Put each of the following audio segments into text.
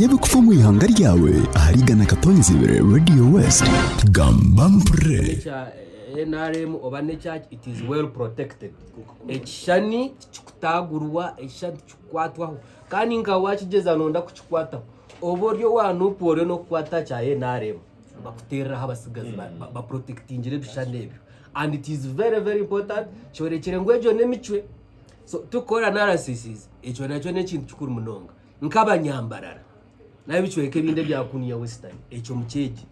abanyabukufa mu ihanga ryawe aharigana Katonzibere Radio West gamba mpre NRM obane church it is well protected ekishani kikutagurwa ekishani kikwatwaho kandi ngawa kigeza nonda kukikwataho oboryo wanupore no kwata cha NRM bakuterera habasigazi ba protectingire bishane ebyo and it is very very important chorekere ngwejo nemichwe so tukora analysis echo nacho nekintu kikuru munonga nk'abanyambarara nayo bichweke binde byakuniya western echo mukeje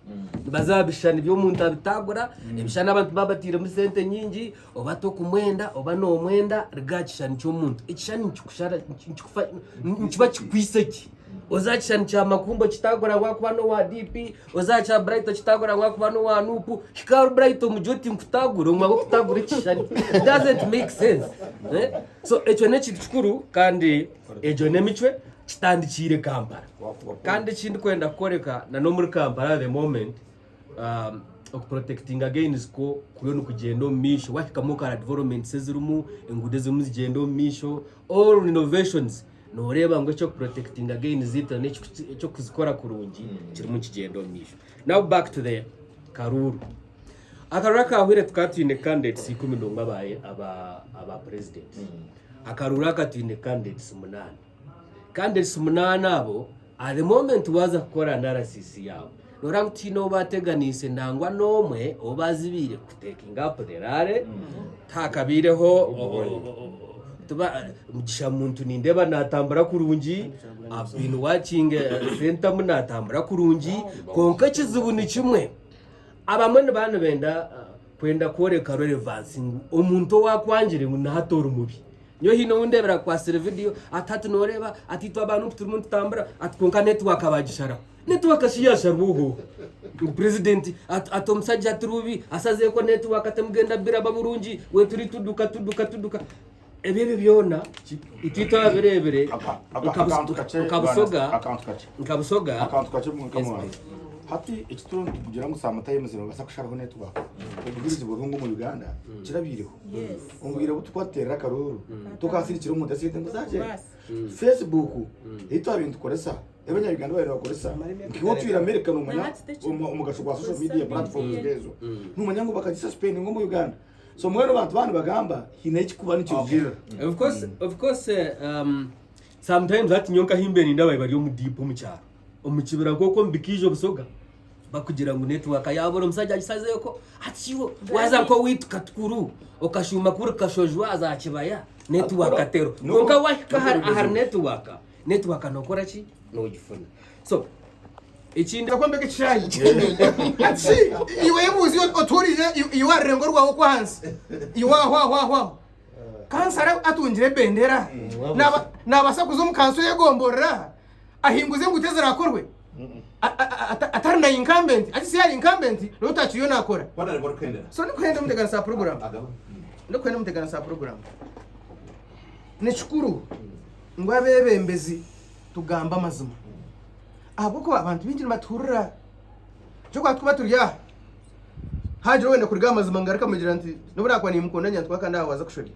bazabishana byo muntu abitagura ebishana abantu babatire muri sente nyingi obato kumwenda oba no mwenda rigachishana cyo muntu ekishani nkikushara nkikufa nkiba kikwiseki ozachishana cha makumbo kitagura wakubano wa DP ozacha bright kitagura wakubano wa nupu hikaru bright mujoti mkutagura umwe kutagura ekishani doesn't make sense so echo nekintu kikuru kandi ejo nemichwe kitandikire Kampala kandi kindi kwenda koreka na no muri Kampala the moment protecting against ko kuyo kugendo misho wahikamuka development sezirumu engude zimu zigendo misho all innovations no reba ngo cyo protecting against zita cyo kuzikora kurungi kiri mu kigendo misho. Now back to the Karuru akarura kahwire tukatine candidates 10 babaye aba president akarura katine candidates 8 candidates 8 abo at the moment waza gukora analysis yabo norangutino bateganise nangwa nomwe obazibire kutekinga up the rare takabireho tuba mugisha muntu nindeba natambura kurungi abintu watching center munatambura kurungi konka kizibu ni kimwe abamwe bantu benda kwenda koreka relevance omuntu wakwanjire nahatora umubi nyo hino undebera kwa video atatu noreba atitwa abantu turi muntu tambura atkonka network abagishara network shiyasha ruho president atomsajja turubi asaze ko network atamugenda bira baburungi we turi tuduka ebebe byona ititwa berebere kabusoga hati ekitoro kugira ngo samata yemezero basa kusharaho network ubwirizi burungu mu Uganda kirabiriho umbwira butukwatera Karuru tukasirikira mu dasite ngo zaje Facebook ito abintu koresa ebanya Uganda bari bakoresa nkiwo twira America no manya umugasho kwa social media platforms gezo numanya ngo bakadisuspend ngo mu Uganda so mwero bantu bagamba hineki kubana cyugira of course sometimes that nyonka himbeni ndabaye bari yo mu deep mu cyaro omukibira koko mbikije busoga bakugira ngo network yaboro musajja gisaze ko atiwo waza ko witukatukuru okashuma kuri kashojwa azakibaya network atero konka wahika har network nokora ki no gifuna so ikindi ko mbeke cyane ati iwe muzi otorije iwarengo rwaho kwanze iwa kansara atungire bendera nabasakuzo mukanso yegomborera ahinguze nguteze rakorwe atari na incumbent ati si ari incumbent no tachiyo nakora bana bari kwenda so ni kwenda mutegana sa program no kwenda mutegana sa program ni chukuru ngwabebembezi tugamba amazima abuko abantu binjira maturura cyo kwatwa turya haje wenda kuriga amazima ngaraka mugira nti no burakwa ni mukondanya twaka ndawaza kushori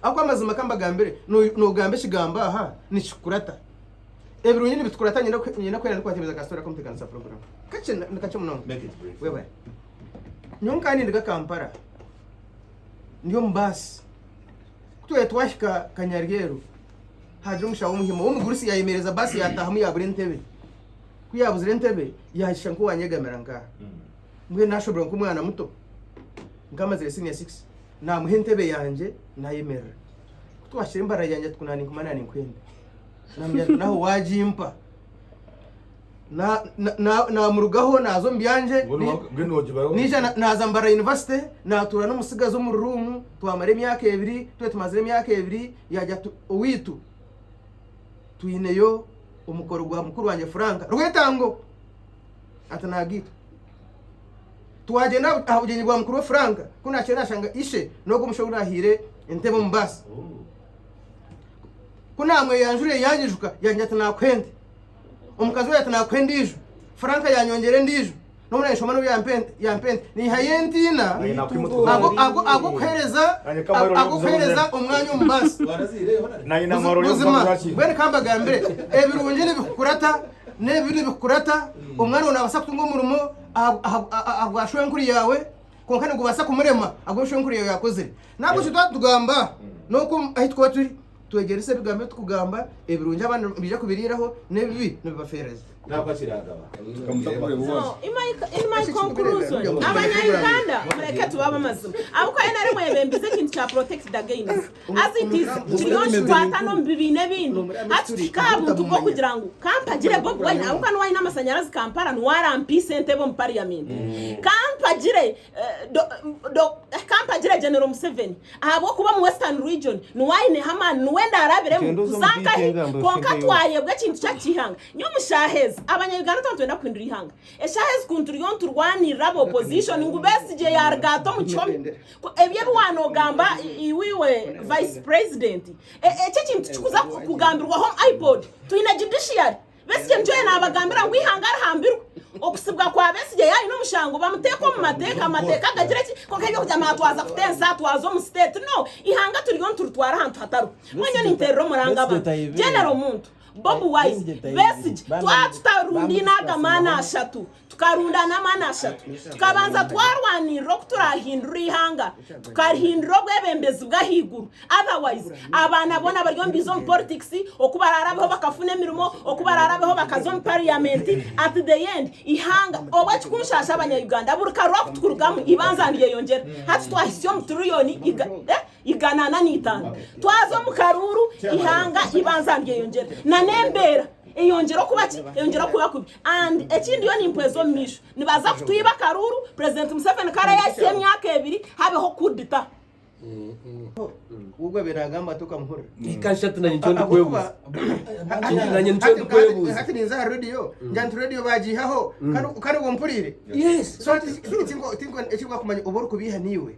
akwa amazima kambagambere no gambe shigamba aha ni chukurata ebiro nyine bitukuratanye no kwera kwatebeza kastora komtekana sa program kache muno wewe nyonka ni ndiga Kampala ndiyo mbasi kutuye twashika Kanyarigero haje umushawo muhimo umugurisi yayemereza basi yatahamu ya burentebe kuyabuzire ntebe yahisha nko wanyegamera nga mwe nashobora ko umwana muto ngamaze senior 6 na muhentebe yanje nayemera kutwashira imbara yanje tukunani kumanani kwenda namya naho wajimpa na murugaho nazo mbyanje nije nazambara university natura no musigazo mu room twamare imyaka 2 twe tumazire imyaka 2 yajya owitu tuyineyo umukoro gwa mukuru wanje Franka rwetango atanagito twagenda ahugenyi gwa mukuru Franka kuna cyera shanga ishe no gumushobora hire entebo mbasi kuna mwe yanjure yanyijuka yanyata nakwende umukazi we yatanakwendije Franka yanyongere ndije none nshoma no yampende ni hayentina ago kwereza umwanya umbasi na ina maroro yo bwene kambagambere ebirunje ne bikurata nebiri bikurata umwana unabasa kutunga umurimo agwashwe nkuri yawe konkane gubasa kumurema agwashwe nkuri yawe yakoze nabwo tugamba nuko ahitwa turi twegerese bigambe tukugamba ebirunja abantu bija kubiriraho nebibi nebibafereza ntabwo kiragaba So, in my conclusion, abanyayuganda mureke tubaba amazima abuko ari mwebembize kintu cya protect against as it is kiriyonshi twatano mbibine bintu ati kabuntu bwo kugira ngo kampagire Bob Wine abuko no wine amasanyarazi Kampala nwarampi sente bo mu parliament kampagire kampagire General Museveni abo kuba mu Western region no wine Haman no wenda arabire mu kusanga konka twayebwe kintu cya kihanga nyomushaheza abanyayuganda twenda kwindura ihanga eshaheza kunturyon turwanira abo opposition ngubesije yargato mu chomi ebye bwano gamba iwiwe vice president ece kintu kikuza kugambirwa home iPod tuina judiciary besije njoye nabagambira ngo ihanga arahambirwa okusibwa kwa besije yayi no mushango bamuteko mu mateka gagire ki ko kebyo kujya matwaza kutensa twazo mu state no ihanga turyon turutwara hantu hataru mwenye ni terro murangaba general muntu Bob Wine besije twaturundi nagamana ashatu tukarunda namana ashatu tukabanza twarwanira kuturahindura ihanga tukarihindura bwebembezi bwahiguru otherwise abana bona baryo mbizo mu politics okubararabeho bakafune mirimo okubararabeho bakazo mu parliament at the end ihanga obwachi kunshasha abanyayuganda burukarwa kutukurugamu ibanzaniye yongera hati twahisiyo mu trillion iganana n'itanu twazo mu karuru ihanga ibanzaniye yongera na nembera eyongera kuba kubi and ekindi yo nimpwezo misho nibaza kutwiba karuru president Museveni kara yasiye myaka 2 habeho kudita ubwo biragamba tukamuhora ikashatu na nitondo kwebuza nanye nitondo kwebuza hati ninza radio njantu radio bajihaho kanu gompurire yes so tingo kumanya uboro kubiha niwe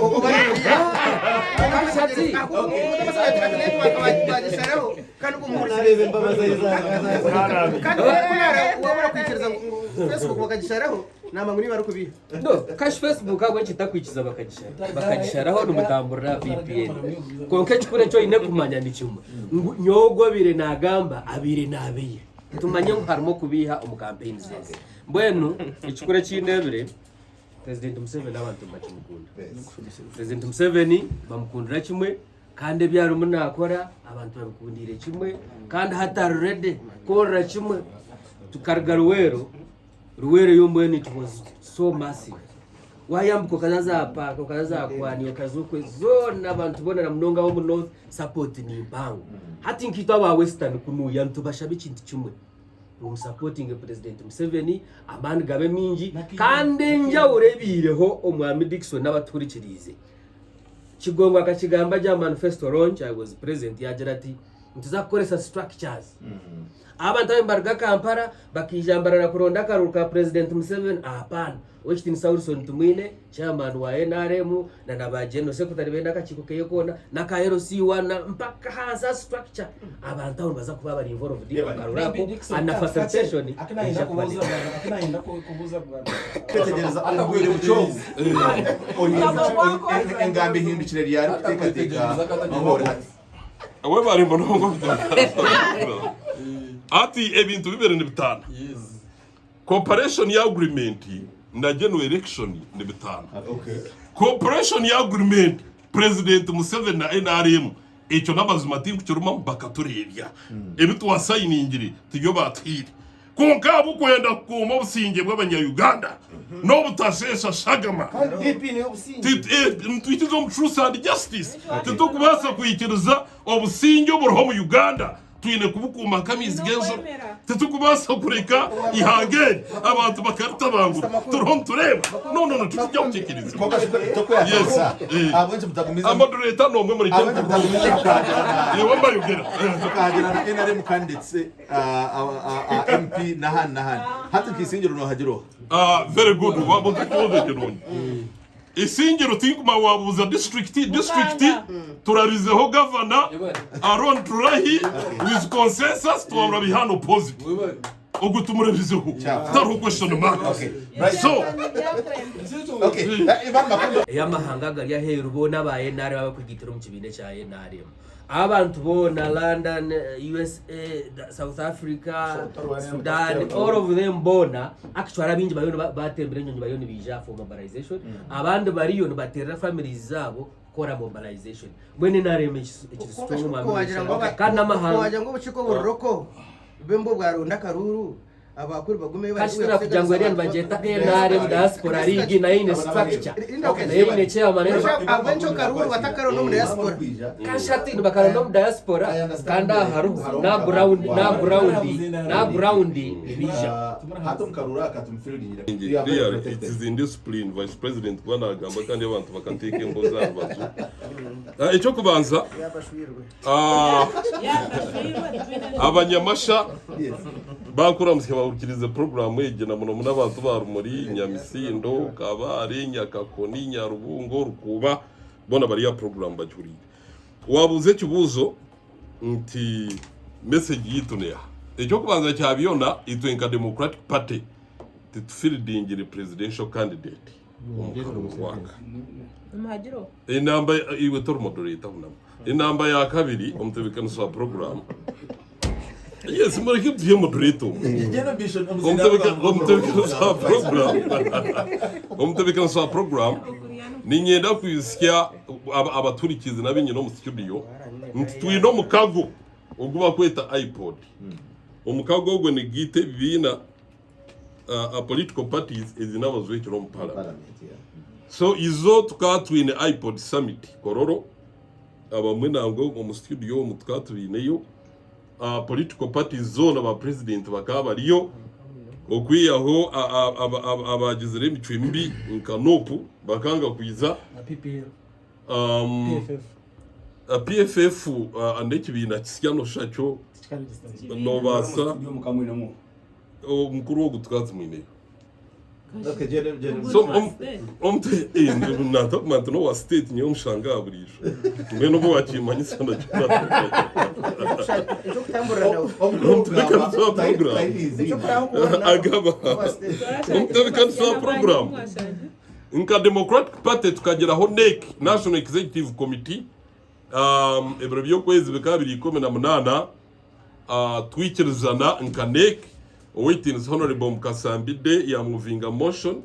obari kashati kanu gompurire kanu wabura kwikiriza Facebook bakagisharaho nama nguni bari kubiha no cash Facebook abo kitakwikiza bakagisharaho n'umutamburira VPN konke kikure cyo ine kumanya n'icuma nyogo bire nagamba abire nabeye tumanye ngo harimo kubiha umucampaign zese mbwenu ikikure cy'indebere President Museveni abantu bakimukunda President Museveni bamukundira kimwe kandi byaro munakora abantu babikundire kimwe kandi hatarurede korra kimwe tukarga ruwero yombweni it was so massive wayambuko kazaza paka kazaza kwani okazukwe zona abantu bonera munonga wo north support ni mpango hati nkitwa ba western kunu yantu bashabe kintu kimwe mu supporting President Museveni abandi gabe mingi kandi nja urebireho omwami Dickson n'abaturikirize kigongwa akakigamba ja manifesto launch I was present yagira ati ntuzakoresa structures abantu b'imbarga Kampala bakijambarana kuronda karuka President Museveni apana Westin Saulson tumwine chairman wa NRM na nabageno secretary benda kachikokeye kona na ka LC1 mpaka hasa structure abantu baza kuba bari involved dio karurapo ana facilitation akinaenda kubuza bwana tegereza ubwire bucyo engambe hindukire ryari kutekateka amahoro awe bari mbonongo ati ebintu bibere ni bitana cooperation ya agreement na general election ni bitana cooperation ya agreement President Museveni na NRM echo nabazima tingu cyuruma bakaturebya ebitu wasayiningire tiyo batwire konka bukwenda kuma businge bw'abanyayuganda no butashesha shagama ntwitizo mu truth and justice tukubasa kuyikiriza obusinge buriho mu Uganda twine kubukuma kamizi genzo tukubasa kureka ihangere abantu bakarita bangu turon tureba no tukijya ukikiriza yes abanje mutagumiza amadureta no mwe muri cyo yewe mbayugera tukagira na NRM candidates MP nahan hati kisingiro no hagiro very good wabo tutoze kironyi isingiro tinkuma wabuza district turarizeho governor Aaron Turahi with consensus to bihano positive ogutumurevizeho taru question mark so okay yamahanga gari yaheru bona baye nare baba kwigitiro mu kibine cya NRM abantu bona London, USA, South Africa, Sudan, all of them bona actually abinji bayone batembere nyonyi bayone bija for mobilization abandi bariyo baterera families zabo kora mobilization bwene nareme ekisitoro kandi amahanga waje ngo buciko buroko bembo bwarunda karuru abakuru bagume kashira kujangwa ryan bajeta NRM diaspora league na ine structure na ine chairman abencho karuru batakaro no diaspora kashati bakaro no diaspora kanda haru na ground bija hato mkarura akatumfirira it is indiscipline vice president kwana agamba kandi abantu bakateke mboza abazu icyo kubanza abanyamasha bakora mukirize program yegena muno n'abantu barumuri Nyamisindo Kabare Nyakakoni Nyarubungo Rukuba bona bari ya program bajuriye wabuze kibuzo nti message yitunea icyo kubanza cyabiyona itwenka Democratic Party tufilidingire presidential candidate umwaka Mahagiro inamba iwe tor moderator hunamo inamba ya kabiri umtebekana sa program yes muri kibye moderator umtebekana sa program ninyenda kwisya abaturikize nabinye no mu studio ntitwino mukago uguba kweta iPod umukago gwe ni gite bina a political parties ezinabazwe kiro mu parliament so izo tukatwine iPod summit kororo abamwe nango mu studio mu tukatwineyo political parties zone aba president bakaba riyo okwiyaho abagizere imicimbi nkanopu bakanga kwiza PFF andeki bina kisyano shacho no basa mukuru wo gutwatsa mwineyo so omte nato no wa state nyo mshanga burisho mbeno bo wakimanyisa na program nka Democratic Party tukageraho NEC National Executive Committee ebrabyo kwezi bekabiri 18 twikirizana nka NEC Waiting Honorable Mukasambide ya moving a motion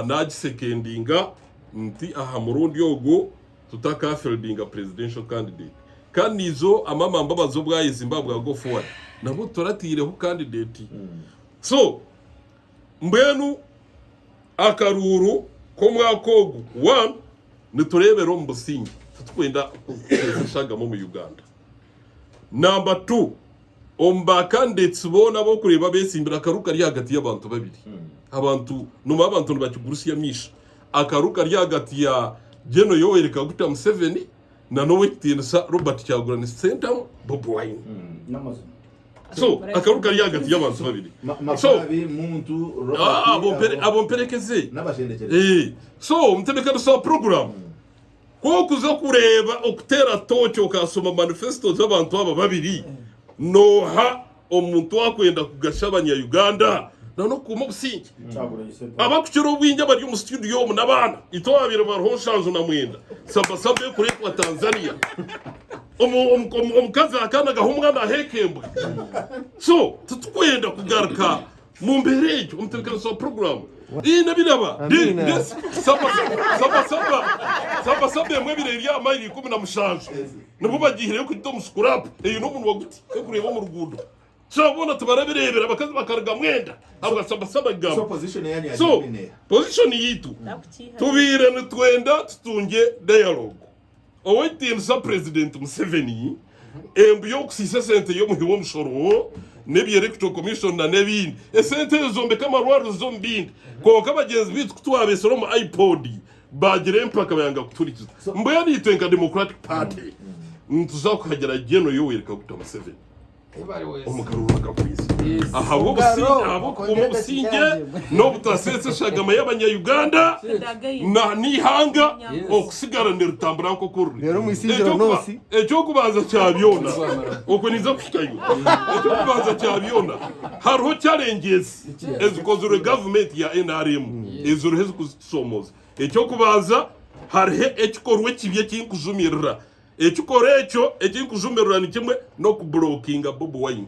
naji secondinga nti aha murundi yogo tutaka fielding a presidential candidate kandi izo amamamba bazo bwa Zimbabwe go forward nabo toratireho candidate so mbenu akaruru ko mwakogu 1 niturebero mbusingi tutwenda kushaga mu Uganda number 2 candidates bona bo kureba besimbira akaruka ri hagati y'abantu babiri abantu numa abantu bakigurusiya misha akaruka ri hagati ya Geno Yoweri Kaguta Museveni na Nowe Tinsa Robert Kyagulanyi Ssentamu Bobi Wine so akaruka ri hagati y'abantu babiri so muntu abomperekeze so mtebeka so program ko kuza kureba okutera tocho ukasoma manifesto z'abantu aba babiri noha omuntu wakwenda kugashabanya Uganda no kuma busingi abakuchiro bwinja bari mu studio mu nabana itwabira barho shanzo na mwenda sabasabe kuri kwa Tanzania omukazi akana gahumwa na hekembwe so tutukwenda kugaruka mu mberejo umtekana so program ina biraba saba mwe bireri ya mayiri 10 na mushanzo nubu bagihire ku ito muskurap eyo no muntu waguti kureba mu rugundo cyabona tubarabirebera abakazi bakarga mwenda abwa saba gamba so position yani so position yitu tubire nitwenda tutunge dialogue owaiting sa president Museveni embiyo kusisa sente yo muhiwo mushoro nebi electoral commission na nebindi esente zombe kama rwaro zombindi ko kabagenzi bitu kutwabesoro mu iPod bagire mpaka bayanga kuturikiza mboya nitwenka Democratic Party ntuzakugera Geno Yoweri Kaguta Museveni omukaruru akakwisi abo umusinge no butasetse shagama y'abanya-Uganda na nihanga okusigara nerutambura nko kururi rero mwisingiro nosi ecyo kubanza cyabyona okuniza kushikayo ecyo kubanza cyabyona hariho challenges ezikozure government ya NRM ezuru hezu kusomoza ecyo kubanza harihe ekikorwe kibye kinkuzumirira ekikora ekyo ekinkujumirira ni kimwe no kublokinga Bobi Wine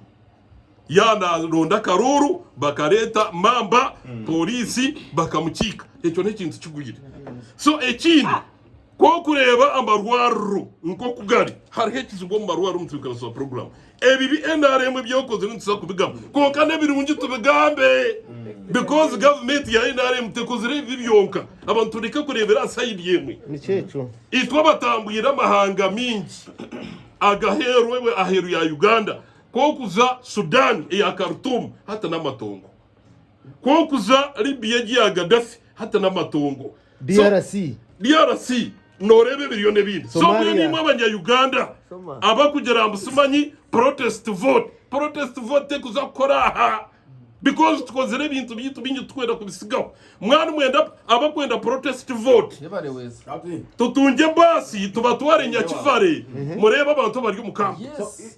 yana ronda karuru bakareta mamba polisi bakamukika ekyo ne kintu kiguyire so ekindi ko kureba amarwaru nko kugari hari hekizigo mu marwaru mutukana so program ebibi NRM byokoze n'utsa kubigamba ko kane birungi tubigambe because government ya NRM tekozire bibyonka abantu reka kurebera side yemwe ni cyeco itwa batambuyira amahanga mingi agaherwe aheru ya Uganda ko kuza Sudan ya Khartoum hata n'amatongo ko kuza Libya ya Gaddafi hata n'amatongo DRC norebe miliyoni bindi so mwe mu abanya-Uganda abakugera mbusumanyi protest vote kuzakora aha because tukozere ibintu bintu twenda kubisigaho mwana mwenda abakwenda protest vote tutunge basi tubatware nyakivare mureba abantu bari mu kamp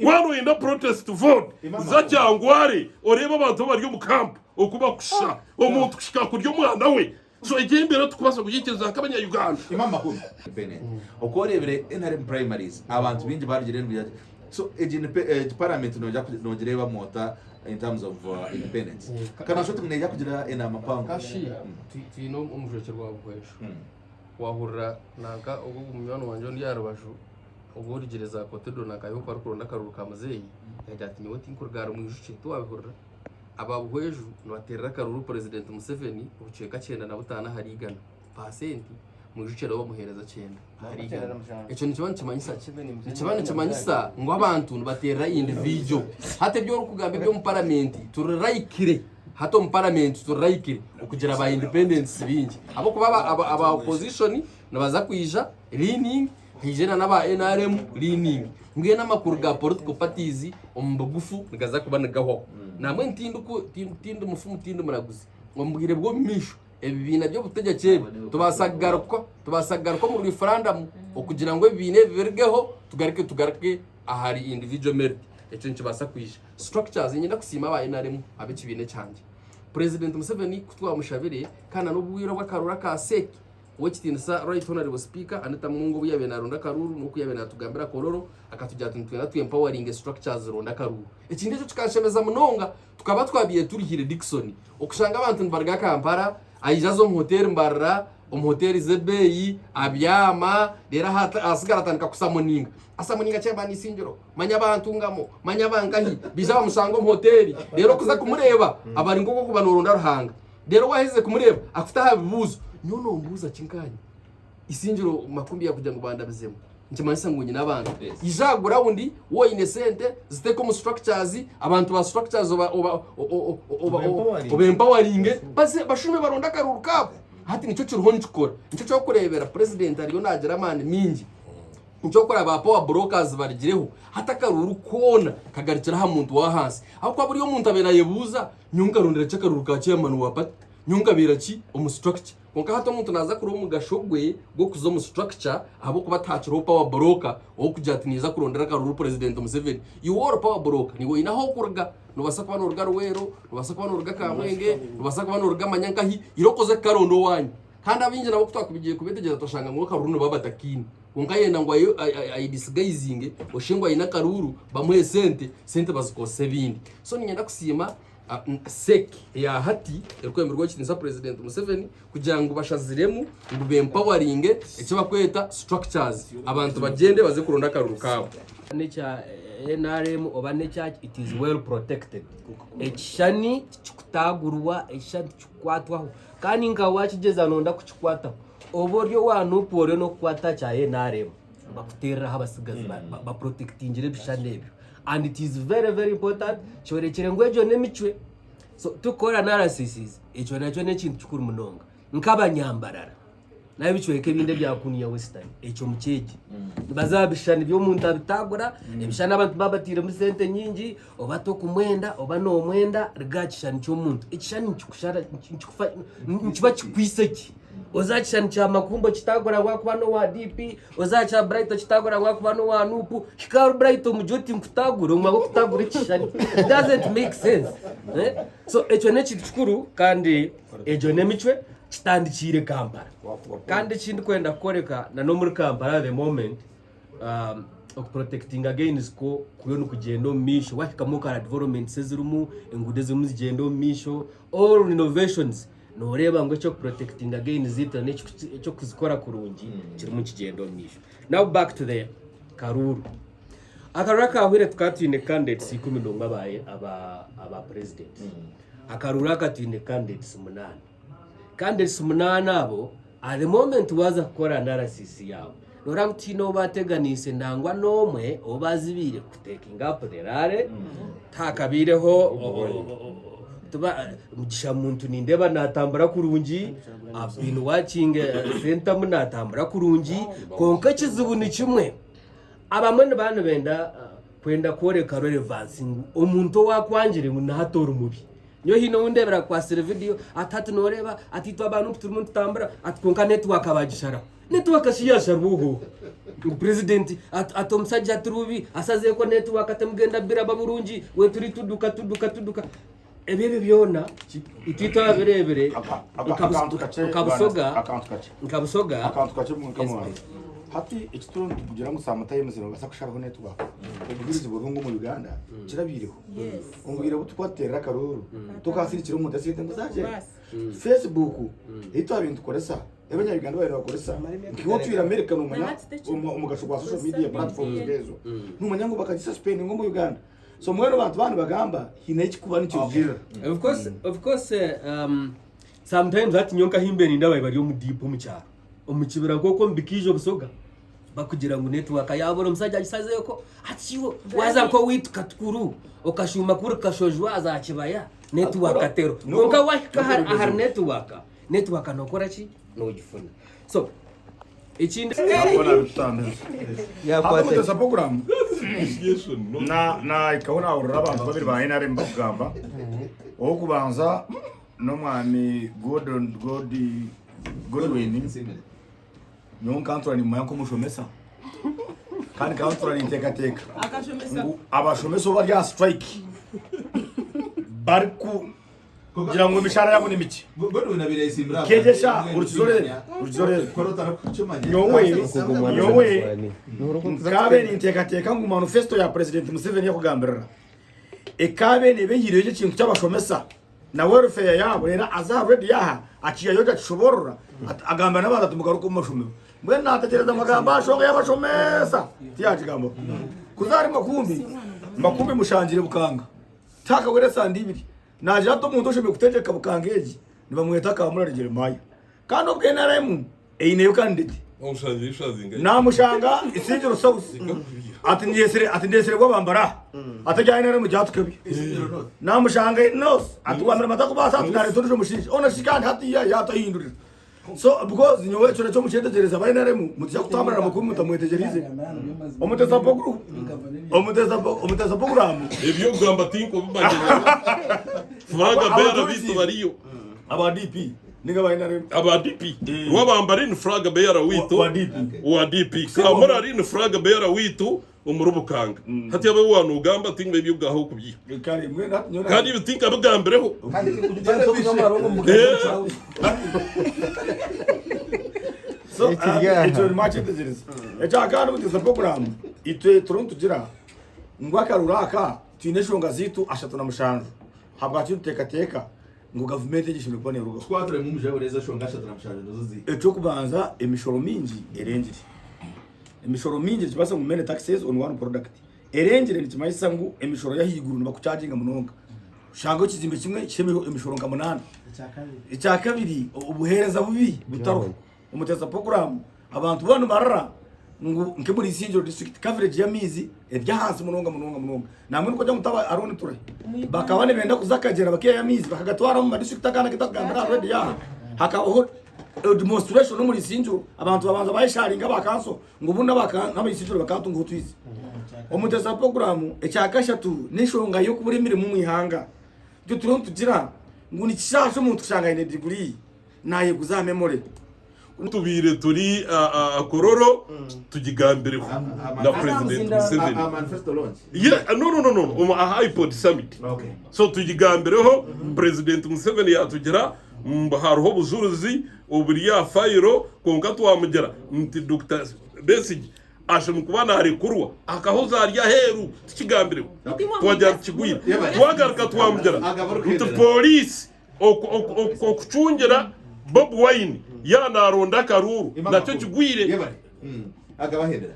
wano wenda protest vote zacyangware oreba abantu bari mu kamp okuba kusha omuntu kushika kuryo mwana we so igimbere tukubasa kugikeza akabanya-Uganda imama ko okorebere NRM primaries abantu bingi barigire so parliament nogereba mota in terms of independence kana shoti mneja kugira enama pam kashi tino umujeke rwabwesho wahurira naka ubu mumyano wanje ndi yarabashu ubwo rigereza kotedo nakayo parko ndakaruru kamazeyi yajati niwe tinkurgara mu ijuke twabihurira ababweju noterera karuru president Museveni ubuceka 9 harigana pasenti mu ijuke rwo bamuhereza 9 harigana eco ni kibano kimanyisa ngo abantu baterera individual hate byo rukugambe byo mu parliament turayikire hato mu parliament turayikire ukugira aba independence bingi abo kuba aba opposition nabaza kwija leaning hijena naba NRM leaning ngiye namakuru ga political parties ombugufu ngaza kubanagaho namwe ntindu mufumu tindu muraguzi ngombwire bwo misho ebibina byo butegeke tubasagaruko mu referendum okugira ngo ebibine bibergeho tugarike ahari individual merit eco nkibasa kwisha structures nyenda kusima aba NRM abikibine cyanje president Museveni kutwa mushabire kana n'ubwiro bw'akarura ka seki wekitinisa right honorable speaker aneta mungu buyabe naronda karuru nuko yabe natugambira kororo akatujya twena empowering structures ronda karuru ekindi cyo tukashemeza munonga tukaba twabiye turihire Dickson okushanga abantu barga Kampala ayijazo mu hotel mbarra hotel zebeyi abyama dera hata asigara tanika kusamoninga asamoninga cyamba nisingiro manya abantu ngamo manya bangahi bijaba musango mu hotel rero kuza kumureba abari ngoko kubanoronda ruhanga rero waheze kumureba afita habibuzo nyono mbuza kinkanye isingiro makumbi ya kugira ngo bandabizemo nkimanisa ngo nyina abantu ijagura wundi wo innocent ziteko mu structures abantu ba structures empowering base bashume baronda karuru kabo hati nico kiruho nikora nico cyo kurebera president ariyo nagira mane mingi nico kora ba power brokers barigireho hata karuru kona kagarikira ha muntu wa hasi aho kwa buri muntu abena yebuza nyunga rondera cyakaruru ka chairman wa pat nyunga biraki omu structure konka hato muntu naza kuri mu gashogwe go kuzo mu structure abo kuba tachiro power broker o kujatiniza kurondera karuru president Museveni you are power broker nigo inaho kurga nubasa kwa norga rwero nubasa kwa norga kamwenge nubasa kwa norga manyankahi irokoze karondo wanyu kandi abinje nabo kutwakubigiye kubetegeza toshanga ngo karuru baba takini konka yenda ngo ayi disguising oshingwa ina karuru bamuhe sente bazikose bindi so nyenda kusima seki ya hati erukwemerwa kitinza president Museveni kugira ngo bashaziremu ngo bempowering icyo bakweta structures abantu bagende baze kuronda karuru kabo necha NRM oba necha it is well protected ekishani kikutagurwa ekishani kikwatwaho kandi ngawa kigeza nonda kukikwata oboryo wanu pore no kwata cha NRM bakuterera habasigazi ba protectingire bishane ebyo and it is very very important chorekere ngwejo nemichwe so tukora analysis echo nacho nekintu kikuru munonga nkabanyambarara nayo bichweke binde byakuniya western echo mucheji bazabishana byo muntu abitagura ebishana abantu babatire mu sente nyingi obato kumwenda oba no mwenda rigachishana cyo muntu ekishani kikushara nkiba kikwiseki ozachishana cha makumbo kitagura wakubano wa DP ozacha bright kitagura wakubano wa nupu hikaru bright mujoti mkutagura umwa kutagura ekishani it doesn't make sense so echo nekintu kikuru kandi ejo nemichwe kitandikire Kampala kandi kindi kwenda koreka na no muri Kampala the moment okuprotecting against ko kuyona kugenda omumisho wahikamu kara development zirimu engude zimu zigenda omumisho all innovations noreba ngo cyo protecting against zita n'ecyo kuzikora kurungi kirimu kigenda omumisho. Now back to the Karuru. Akarura kahwire tukatine candidates 10 babaye aba president. Akarura katine candidates 8. Candidates 8 abo at the moment waza gukora analysis yawo norangutino bateganise nangwa nomwe obazibire kutekinga up the rare takabireho tuba mugisha muntu nindeba natambura kurungi been watching center munatambura kurungi konka kizibu ni kimwe abamwe bantu benda kwenda koreka relevance omuntu wakwanjire munahatora umubi nyo hino undebera kwa video atatu noreba atitwa abantu turimo tutambura atkonka network abagishara network shiyasha ruho president atomsajja turubi asaze ko network atamugenda bira baburungi we turi tuduka ebebe byona ititwa berebere kabusoga hati ikituntu kugira ngo samata yemeze basa kusharaho network ubwiriza burungu mu Uganda kirabiriho umbwira butwatera karuru tukasirikira mu dasite ngo zaje Facebook ito abintu koresa ebanya Uganda bari bakoresa nkiwo twira America no manya umugasho kwa social media platforms gezo numanya ngo bakagisuspend ngo mu Uganda so mwero bantu bagamba hineki kuba nicyo gira of course sometimes that nyonka himbeni ndabaye bari mu deep mu cyaro omukibira koko mbikije busoga bakugira ngo network yabo musajja gisaze yoko atiwo waza ko wituka tukuru okashuma kuri kashojwa azakibaya network atero konka wahika har network nokora ki no gifuna so ikindi akona bitambe yakwate sa program na ikabona uraba babiri bahina ari mbagamba okubanza no mwami Godwin nyon kantura ni mwanko mushomesa kandi kantura ni teka abashomeso barya strike barku kugira ngo bishara yabo nimiki Godwin abiresimbira kejesha uruzore korota kuchumanye nyowe kabe ni teka ngo manifesto ya president Museveni yakugambirira ekabe ne beyireje kintu cy'abashomesa na welfare yabo rera aza ready yaha aciye yoga kishoborora agamba n'abandi mugaruko mushumwe mwe natagereza amagamba ashonga y'abashomesa tiyaje gambo kuzari makumbi mushangire bukanga taka were sandibiri naje hato muntu ushobye kutegeka bukangeji nibamweta kamura Jeremiah kandi ubwe naremu eineyo kandidi namushanga isinjiro sauce ati ndesere gwabambara atajyana naremu jatukebi namushanga nos atwamira matako basa tukare tunduje mushije ona shikandi hati yatahindurira so because nyowe cyo cyo mucyetegereza bari naremu mutya kutamara makuru mutamwetegerize omuteza program ibyo gamba tinko bibagera furaga bera bitu bariyo aba DP ninga bari naremu aba DP wabambara ni furaga bera witu wa DP kamara ari ni furaga bera witu umurubukanga hati yabe wanu ugamba tinga ibyo gaho kubyi kandi bitinka bagambereho kandi kugenda tukamaro mu so ito machetegereza echakana muteza program itwe tugira ngwakaruraka twineshonga zitu ashatu na mushanju habwa teka ngo government yishimye kubona urugo twatire mu muje bureza shonga ashatu na mushanju nozozi echo kubanza emishoro mingi erengire emishoro mingi kibasa mu mene taxes on one product erengire nikimayisa ngo emishoro yahiguru nibakucharginga munonga shango kizimbe kimwe kishemeho emishoro nga 8 icyakabiri ubuhereza bubi butaro umuteza program abantu bano barara ngo nke muri Sinjiro district coverage ya mizi ebya hansi munonga namwe nuko jya mutaba arone ture bakabane benda kuzakagera bakiya ya mizi bakagatwara mu district akana kitagambira already ya hakaho demonstration no muri Sinjiro abantu babanza bayisharinga bakanso ngo bunda n'abayisinjiro bakantunga utwizi umuteza program ecyakashatu nishonga yo kuburimire mu mwihanga byo turonto tugira ngo ni kishasho umuntu ushanga ine degree naye kuzamemore tubire turi kororo tugigambire na president Museveni manifesto launch no a iPod summit so tugigambireho president Museveni yatugira haruho buzuruzi uburiya fayiro konka twamugera nti Dr. Besigye ashe mukubana hari kurwa akahoza arya heru tukigambire twajya kigwira twagaruka twamugera utu police okucungera Bob Wine yanaronda karuru nacyo kigwire agabahendera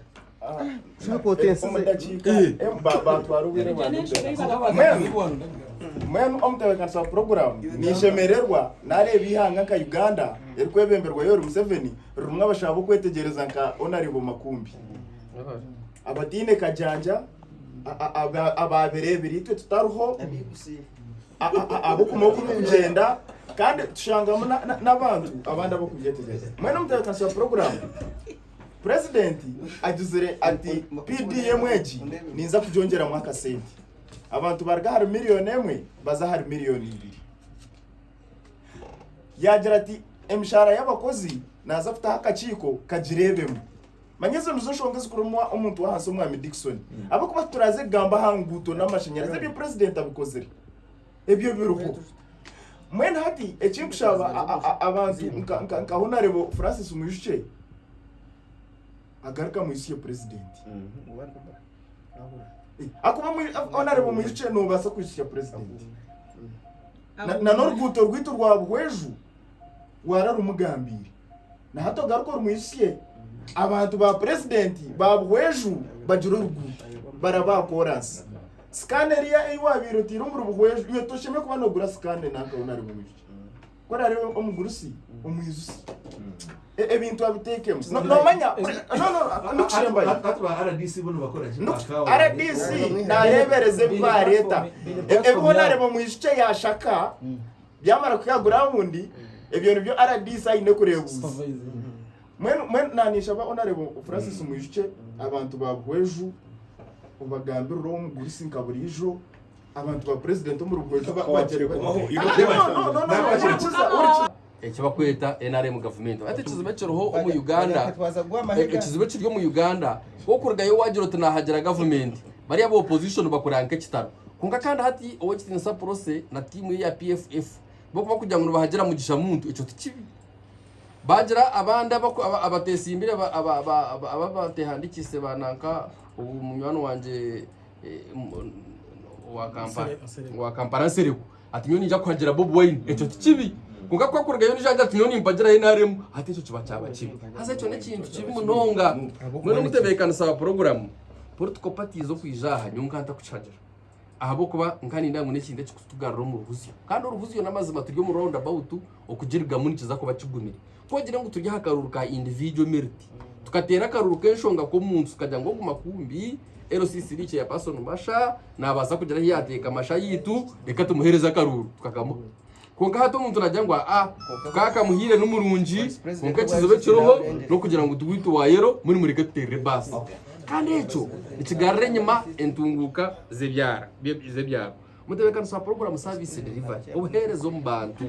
mwenu omutebekaniza program nishemererwa nareba ihanga nka Uganda erikwebemberwa Yoweri Museveni rumwe abashaka kwetegereza nka Honorable Makumbi abadine kajanja ababerebiri twe tutaruho abo kumokuru kugenda kandi tushangamo n'abantu abandi abo kubyetegereza mwenu omutebekaniza program President ajuzire ati PDM eji ninza kujongera mwaka senti abantu barga hari miliyoni emwe baza hari miliyoni 2 yagira ati emishara y'abakozi naza afite akaciko kajirebemo manyezo nuzoshongeza kurumwa umuntu wahanse umwami Dickson abo kuba turaze gamba hanguto n'amashanyarazi byo president abikozere ebyo biruko mwene hati ekinkushaba abantu nka Honorable Francis Muyishe agaruka mu isi ya president akuba muri Honorable Muyishe no basa kwishyira president na norguto rwito rwa bweju wararumugambira na hato garuko rumwishiye abantu ba president ba bweju bajuro ruguto barabakora scanner ya iwabiro tirumuru bweju iyo tosheme kuba no gura scanner naka Honorable Muyishe ko ari omugurusi omwizusi ebintu abitekemo no manya no kushembaye atwa RDC bono bakora RDC narebereze kwa leta Honorable Muyishe yashaka byamara kuyagura wundi ebyo byo RDC ayine kurebuza mwen nanisha ba Honorable Francis Muyishe abantu babweju ubagambira ro mugurisi nkaburijo abantu ba president mu rugwejo bagere ko ekibakweta NRM government ate kizibeceroho mu Uganda ekizibeciryo mu Uganda wo kurgayo wagiro tunahagera government bari abo opposition bakuranke kitaro kunga kandi hati owo kitinsa process na timu ya PFF boko bakujya ngo bahagera mu gishamuntu ico tikibi bagira abanda abatesimbire abatehandikise bananka umunywano wanje wa Kampala sereko ati nyoni nja kuhagera Bob Wine ico tikibi kunga kwa kurgayo nija ati nyoni mbagira inaremu ati ico kiba cyaba kibi haza ico ne kintu kibi munonga none mutebekana sa program portuko patizo kwijaha nyunga anta kucagera ahabo kuba nkani ndangu n'ikinde cy'utugaruro mu ruhuziyo kandi uruhuziyo namazima turyo mu round about okugirga muri kiza ko bakigumire kogira ngo turya hakaruruka individual merit tukatera karuruka enshonga ko munsi kajya ngo kumakumbi RCC riche ya person masha nabaza kugira hiyateka masha yitu reka tumuhereza karuru tukagamo konka hato umuntu najya ngo tukaka muhire n'umurungi konka kizobe kiroho no kugira ngo duhite wayero muri gatere basi kandi echo ikigarre nyuma entunguka zebyara mutebekana sa program service delivery obuherezo mbantu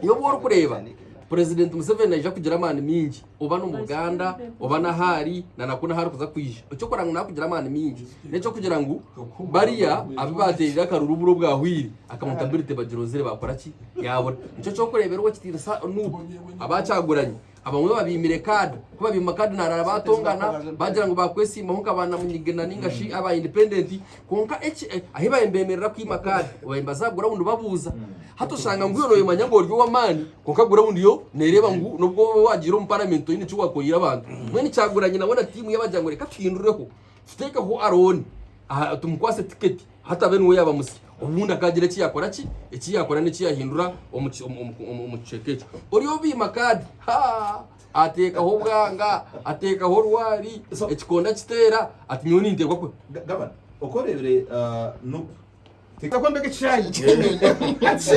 iyo bwo kureba President Museveni aje kugira amani mingi oba no muganda oba na hari na nakuna hari kuza kwije cyo koranga nakugira amani mingi neco kugira ngo bariya abibaterira karuruburo bwahwiri akamuntabilite bagirozere bakora ki yabona nico cyo kurebera uwo kitirisa nubu abacaguranye abamwe babimire card kuba bima card narara batongana bagira ngo bakwesimba nkuko abana munyigena ningashi aba independent konka ahiba embemerera kwima card obayimbaza gura wundi babuza hato shanga ngwiro yemanyango ryo wamani konka gura wundi yo nereba ngo nubwo wagira mu parliament ine cyo wakoyira abantu mwene cyaguranye nabona timu y'abajyango reka twindureho tuteka ho aroni tumukwase ticket hata bene we yaba musi ubundi akagira ki yakora ki iki yakora ni kiyahindura umucekecho uriyo bima card ateka ho bwanga ateka ho rwari ekikonda kitera ati nyoni ntegwa ko gabana okorebere no takwambe kichayi ati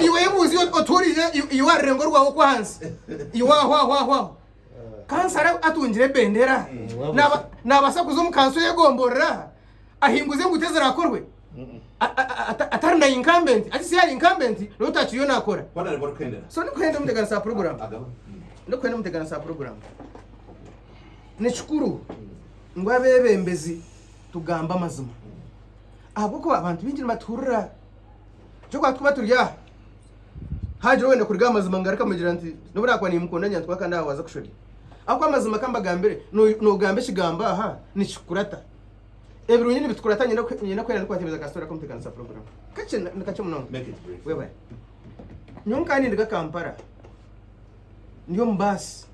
iwe buzi otorije iwa rengo rwawo kwa hansi iwa hwa kansara atungire bendera nabasakuzo mukanso yegomborera ahinguze ngutezera akorwe atari na incumbent ati si yari incumbent no tachiyo nakora bana bari kwendera so ni kwenda mutegana sa program no kwenda mutegana sa program nechukuru ngwabebembezi tugamba mazima ahubwo abantu binjira maturura cyo kwatwa turya haje wenda kurga mazima ngaraka mugira nti nubura kwa ni mukondanya twaka ndaho waza kushori ako amazima kambagambere no gambe shigamba aha ni shikurata ebirunyi ni bitukurata nyina kwera ko atebeza gastora komtekana sa program kache munongo Make it brief. wewe nyonkani ndiga Kampala ndiyo mbasi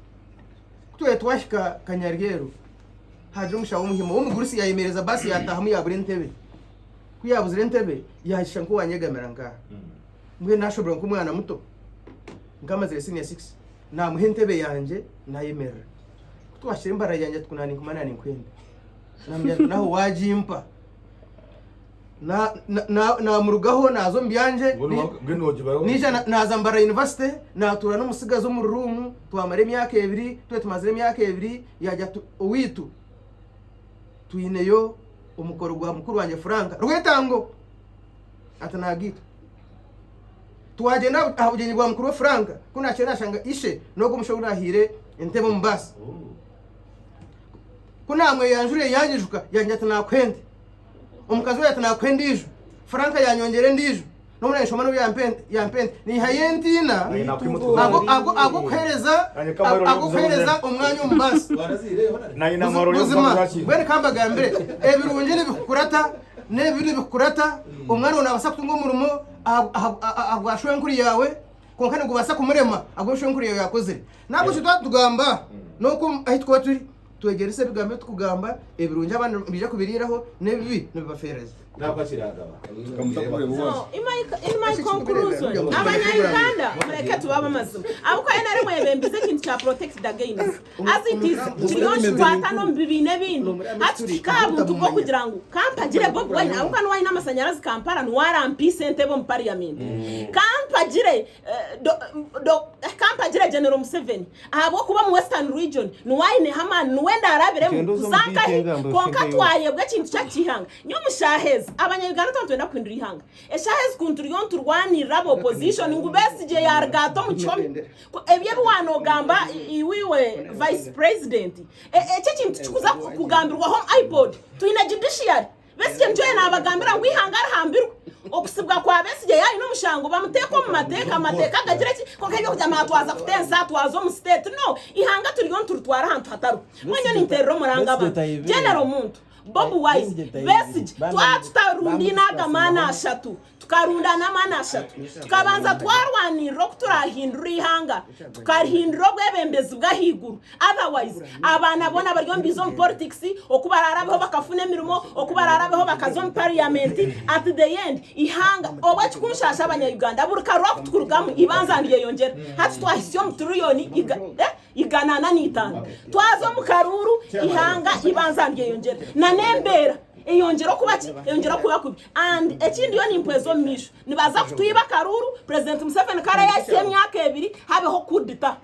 kutuye twashika Kanyargeru haje umushawo muhimo wo mugurusi yayemereza basi yatahamu ya burentebe kuyabuzire ntebe yashisha nko wanyegamera ngaha mwe nashobora ko umwana muto ngamaze senior 6 na muhentebe yanje nayemerera kutwashira imbara yanje tukunani kumanani kwenda namya naho wajimpa na murugaho nazo mbyanje nije nazambara university natura n'umusigazo mu rumu twamare imyaka 2 twe tumaze imyaka 2 yajya owitu tuyineyo umukoro gwa mukuru wanje Franka rwetango atanagito twagenda abugenyi gwa mukuru Franka kuna cyane nashanga ishe no gumushobora hire entebe mbasi kuna amwe yanjure yanyijuka yanje atanakwende umukazi we atanakwendije Franka yanyongere ndije no muri nshoma no yampende ni hayentina ago kwereza umwanya umbasi nayi namaro yo kwazaki bene kambagambere ebirunje bikurata nebiri bikurata umwana unabasa kutunga murumo agwashwe nkuri yawe konkane gubasa kumurema agwashwe nkuri yawe yakoze nabo cyo tugamba nuko ahitwa turi twegerese bigambe tukugamba ebirunje abantu bije kubiriraho nebibi nebibafereza ntabwo akiragaba in my conclusion abanyayuganda mureke tubaba amazima abuko ari nari mwebembize ikintu cya protect against as it is kiriyonshi twatano mbibine bino ati kabuntu bwo kugira ngo kampagire Bob Wine abuko no wine amasanyarazi Kampala nwarampi sente bo mu parliament kampagire kampagire General Museveni abo kuba mu Western region wine Haman nwenda arabire mu kuzanka konka twayebwe kintu cya kihanga nyo mushaheza abanyayuganda twenda kwindura ihanga eshaheze kunturi yon turwanira opposition ngubesije yargato mu cyomi ebye bwanogamba iwiwe vice president ece kintu kikuza kugambirwa home iPod tuina judiciary besije ntoye nabagambira ngo ihanga arahambirwa okusibwa kwa besije yayi no mushango bamuteko mu mateka gagire ko kebyo kujya matwaza kutensa twazo mu state no ihanga turi yon turutwara hantu hataru mwenyo ni interro muranga ba general muntu Bob Wise besije twaturundi nagamana ashatu tukarunda namana ashatu tukabanza twarwanira kuturahindura ihanga tukarihindura bwebembezi bwahiguru otherwise abana bona baryo mbizo mu politics okubararabeho bakafune mirimo okubararabeho bakazo mu parliament at the end ihanga obachi kunshasha abanyayuganda buruka rock tukurugamu ibanzaniye yongera hati twahisiyo mu trillion iganana n'itanu twazo mu karuru ihanga ibanzaniye yongera na nembera eyongera kuba kubi and ekindi yo nimpwezo misho nibaza kutuyiba karuru president Museveni kara yasiye myaka 2 habeho kudita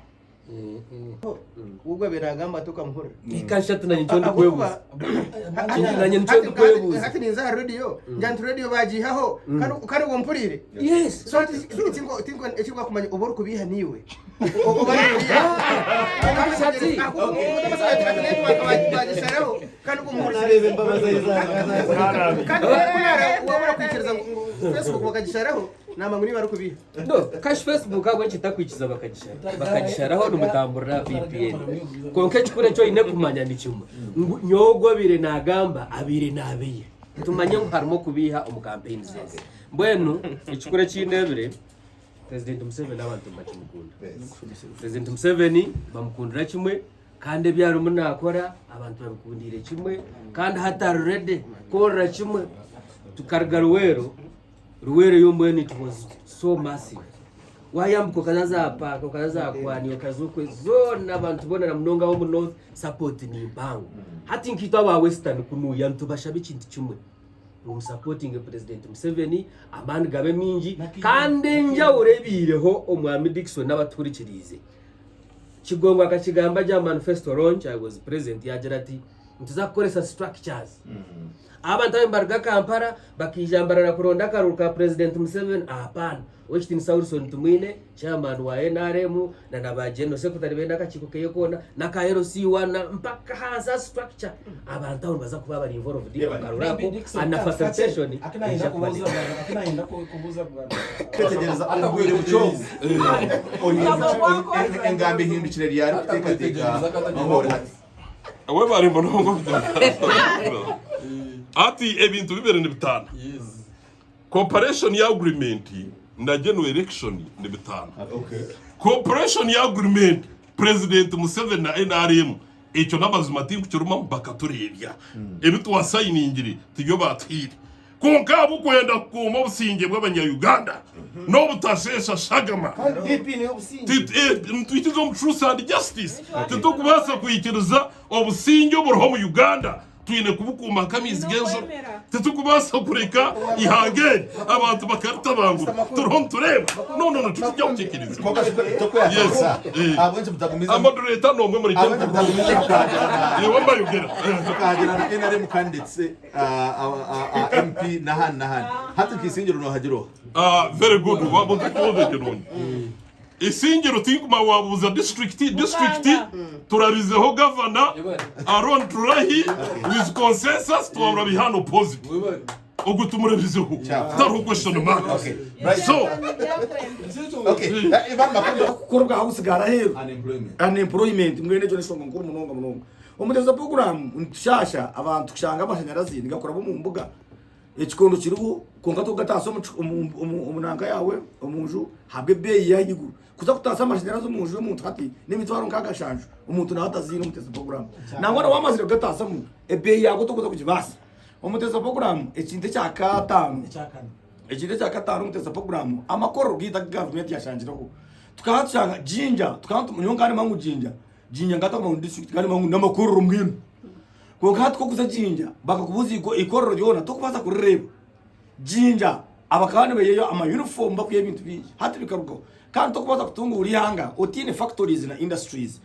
ubwo biragamba tukamuhura ikashatu na nyondo kwebuza nanye nyondo kwebuza hati ninza radio njantu radio bajihaho kari gompurire yes so tingo ekigwa kumanya oboru kubiha niwe obari shati bagisharaho kandi gumuhura narebe mbabaza kandi wabura kwikiriza Facebook bakagisharaho nama muri bari kubiha no cash Facebook abo kitakwikiza bakagisharaho n'umutamburira VPN konke kikure cyo ine kumanya ni cyuma nyogo bire nagamba abire nabiye tumanye ngo harimo kubiha umucampaign zese mbwenu ikikure cy'indebere President Museveni abantu bakimukunda President Museveni bamukundira kimwe kandi byaro munakora abantu babikundire kimwe kandi hatarurede korra kimwe tukarga ruwero yombweni it was so massive wayambuko kazaza paka kazaza kwani kazukwe zona abantu bonera munonga wo north support ni bangu hati nkito aba western kunu yantu bashabe kintu kimwe ngo supporting President Museveni abandi gabe mingi kandi nja urebireho omwami Dickson n'abaturikirize kigongwa akakigamba ja manifesto launch I was present yagira ati ntuzakoresa structures abantu abembarga Kampala bakijambarana kuronda akaruru ka President Museveni hapana Westin Saulson Tumwine chairman wa NRM na nabageno secretary benda kachiko keyekona na ka LC1 mpaka haza structure abantu abo baza kuba bari involved in karurapo and facilitation akinaenda kubuza bwana tegereza ubwire buco engambi hindukire ryari kutekateka amahoro we bari mbonongo ati ebintu bibere ni bitana cooperation ya agreement na general election ni bitana cooperation ya agreement President Museveni na NRM icyo n'amazima tinkucyuruma bakaturebya ebitu wasayiningire tujyo batwire konka bukwenda kuma businge bw'abanya-Uganda no butashesha shagama ntwitizo mu truth and justice tukubasa kuyikiriza obusinge buriho mu Uganda twine kubukuma kamizi genzo tukubasa kureka ihangere abantu bakarita bangura turon tureba no tutujya gukikiriza abonje mutagumiza amadureta no mwe muri abonje mutagumiza yewe mbayugera tukagira na NRM candidates MP nahan hata kisingiro no hagiro very good wabonze cyoze kinoni isingiro tinkuma wabuza district turabizeho governor Aaron Turahi with consensus twabura bihano positive ogutumurebizeho taru question mark so ibamba kukorwa hausigara hero unemployment mwene cyo nisonga nguru munonga umuteza program nshasha abantu kushanga amashanyarazi ngakora bo mu mbuga ekikondo kiriho konka tugataso umunanga yawe umunju habwe beyi yayiguru kuza kutasa amashanyarazi umunju umuntu ati n'imitwaro nkagashanje umuntu nawe atazira umuteza program nangwa wamazire gatasa mu ebeyi yago tukuza kujibasa umuteza program ekinde cyakatano umuteza program amakoro gita government yashanjiraho tukahatushanga jinja tukantu munyongane mangu jinja ngata mu district kandi mangu namakoro rumwino konka tukuza jinja bakakubuza ikororo ryona tukubaza kureba jinja abakabane beyo ama uniform bakuye ibintu bije hati bikaruko kandi tukubaza kutunga uri hanga otine factories na industries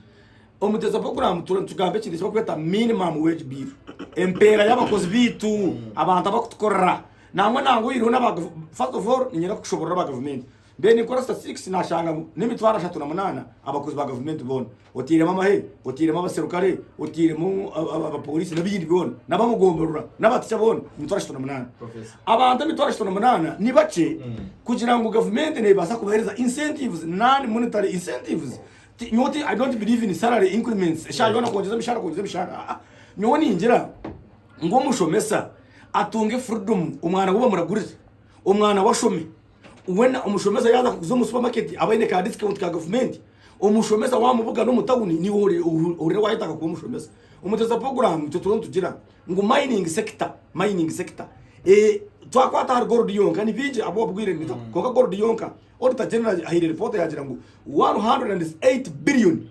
omuteza program tugambe kindi cyo kweta minimum wage bill empera y'abakozi bitu abantu abakutukorera namwe nango iro na first of all nyira kushobora ba government bene kora statistics nashanga n'imitwara 38 abakozi ba government bona otirema mahe otirema abaserukare otiremo abapolisi nabindi bona nabamugomberura n'abaticha bona imitwara 38 abantu imitwara 38 ni bace kugira ngo government ne basa kubahereza incentives non monetary incentives nyoti I don't believe in salary increments shayona kongeza mishara nyoni injira ngo mushomesa atunge freedom umwana uba muragurize umwana washome wena umushomeza yaza kuzo mu supermarket abayine ka discount ka government umushomeza wamubuga no mutawuni ni ore wahita ku umushomeza umuteza program tuturon tugira ngo mining sector twakwata har gold yonka ni bije abo bwire ni ko gold yonka auditor general ahire report yagira ngo 108 billion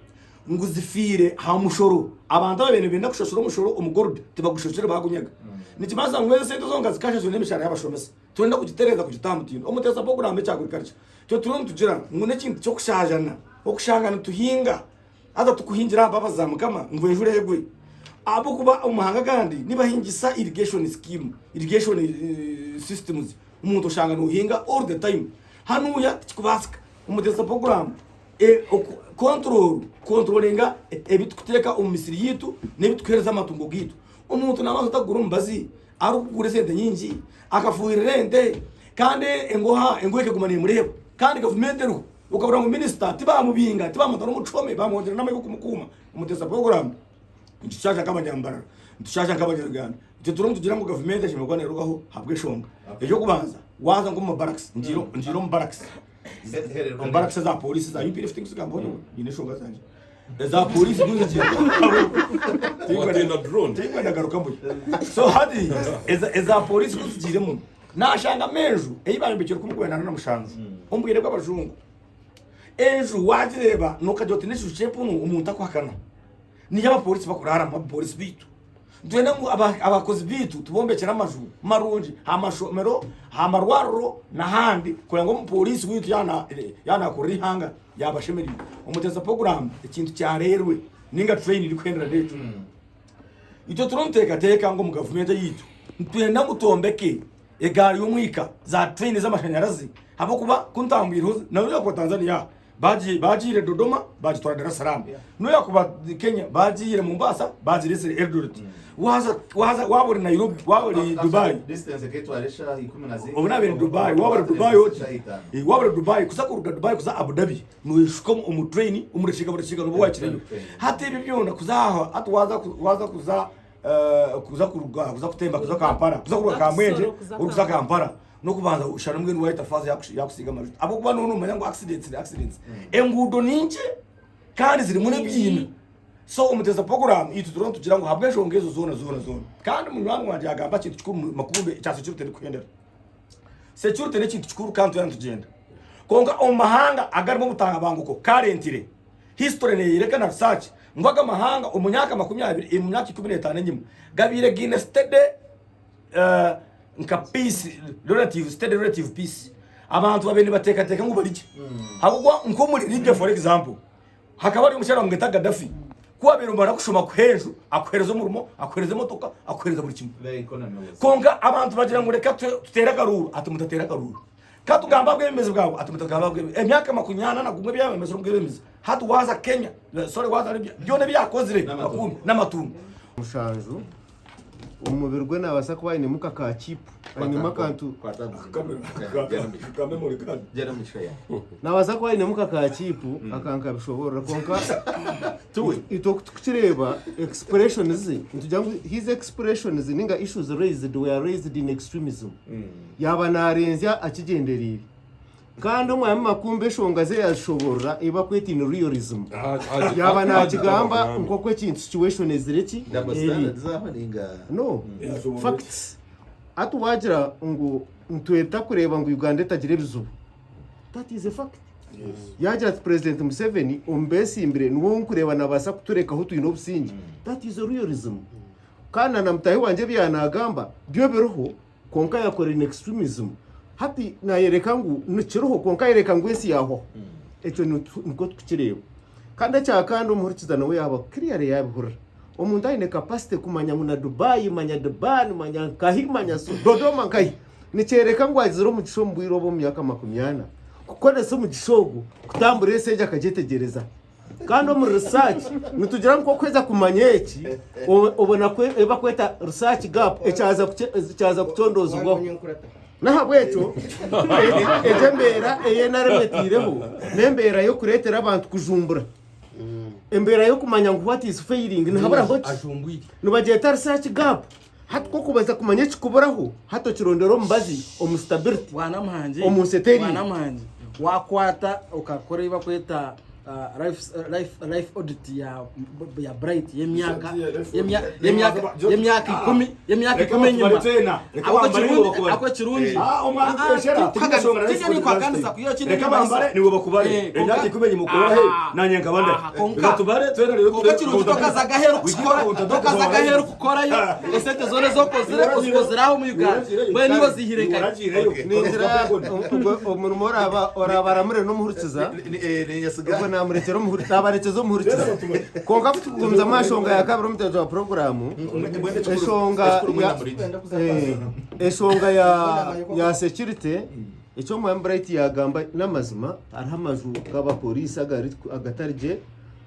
nguzifire ha mushoro abantu babene benda kushoshora umushoro umugorode tibagushoshora bagunyaga nikimaza ngweze sente zonga zikashije n'imishara y'abashomesa twenda kugitereza kugitamutino umuteza program cyagurikarije cyo turon tugira ngune kintu cyo kushajana okushangana tuhinga ata tukuhingira babazamukama mvuye juregwe abo kuba umuhanga kandi nibahingisa irrigation scheme irrigation systems umuntu ushangana uhinga all the time hanuya tikubasika umuteza program controllinga ebitukuteka umisiri yitu nebitukereza amatungo gitu umuntu nabaza tagura umbazi ari kugura sente nyinji akafuira rente kandi engoheke kumane mureba kandi government ru ukabura ngo minister tibamubinga tibamutara umucome bamwongera n'amayo kumukuma umuteza program nshaka kabanyambara nshaka kabanyaruganda tuturum tugira ngo government ashimagwane rugaho habwe shonga ejo kubanza waza ngo mu barracks njiro mu barracks barracks za police za UPF things gambonye ine shonga zanje za police ngiye watenda drone tingwa garuka mbuye so hadi eza police kuzigiremo nashanga meju eyibambikira kumugwena na mushanzu umbwire bw'abajungu ejo wajireba nokajyote neshu shepu umuntu akwakana niyo abapolisi bakurara mu police bitu twenda ngo abakozi bitu tubombekera amaju marunji amashomero amarwaro nahandi kugira ngo umupolisi witu yana kuri hanga yabashemeri umuteza program ikintu cyarerwe ninga train iri kwendera dejo icyo turontekateka ngo mu gavumenti yitu ntwenda mutombeke egari y'umwika za train z'amashanyarazi habo kuba kuntambira nawe yakwa Tanzania bagiye Dodoma bagitwara Dar es Salaam no yakuba Kenya bagiye Mombasa bagiye Eldoret wabore Nairobi wabore Dubai distance ketu aresha 10 obunabere Dubai wabore Dubai kuzakuruga Dubai kuza Abu Dhabi nuishuka mu train umurishika no bwakirayo hata ibi byona kuzaho atwaza kuza kutemba kuza Kampala kuza kuruga Kamwenje kuza Kampala no kubanza ushana mbwe n'uwahita faze yakusiga amajuto abo kuba none umenya ngo accidents engudo ninje kandi ziri muri byina so umuteza program itu turon tugira ngo habwe jongezo zona kandi mu mwangu wanje yagamba kintu kikuru makumbe cya security ni kugendera security ni kintu kikuru kandi tugenda konga omahanga agarimo gutanga banguko currently history ne yerekana research ngwaga mahanga umunyaka 20 mu myaka 15 nyuma gabire Guinness Stade nka peace relative peace abantu babene bateka ngo barije hakugwa nko muri Libya for example hakaba ari umushara mwita Gaddafi kuba birumbara kushoma kwenju akwereza umurimo akwereza motoka akwereza buri kimwe konga abantu bagira ngo reka tutera karuru atumutatera karuru katugamba bwemeze bwabo atumutagamba bwemeze emyaka 20 na gumwe byameze bwemeze hatu waza Kenya sorry waza Libya byone byakozire n'amatungo mushanju umubiri gwe nabasa kuba ine muka ka chipu ine makantu nabasa kuba ine muka ka chipu akanka bishobora konka ito kutireba expressions ntujyango his expressions ninga issues were raised in extremism yaba narenzya akigenderire kandi umwami makumbe shongaze yashobora iba kwita in realism yaba nakigamba nko kwe kintu situation ezireki no facts atuwagira ngo ntweta kureba ngo Uganda tagire bizubu that is a fact yagira president Museveni ombesi imbere nuwo kureba nabasa kutureka ho tuyino busingi that is a realism kana namtaye wanje byanagamba byo biroho konka yakora in extremism happy na yereka ngo nukiroho konka yereka ngo esi yaho eto nuko tukireba kandi cyakandi umuhurikiza nawe yaba clear yabihura omuntu ayine capacity kumanya na Dubai manya Dubai manya kahimanya Dodoma kai nicereka ngo aziro mu gishombo irobo mu myaka 20 kuko nese mu gishogo kutambura ese akajetegereza kandi mu research nitugira ngo kweza kumanya iki ubona ko eba kweta research gap ecaza kutondozwa nahabwecho ejembera eyenaremetireho nembera yo kuretera abantu kujumbura embera yo kumanya ngo what is failing nhabara hoti ajumbwiri nubageta research gap hatko kubaza kumanya kikuburaho hato kirondero mbazi omustability wanamhanje omuseteri wanamhanje wakwata ukakora iba kweta life audit ya bright yemyaka 10 nyuma ako kirundi umwana kweshera tukashobora ni kwakanisa kuyo kintu reka bambare nibo bakubare imyaka 10 nyuma he nanyenga bande gatubare twera rero tukaza gahero gukora yo esete zone zo koziraho mu Uganda mwe nibo zihireka ninzira umuntu orabaramure no muhurikiza ubwo namurekero muhurikiza muhurikiza konka kugumza amashonga ya kabiri mutazo wa programu eshonga ya security icyo mu Bright yagamba n'amazima arahamazu kaba police agatarije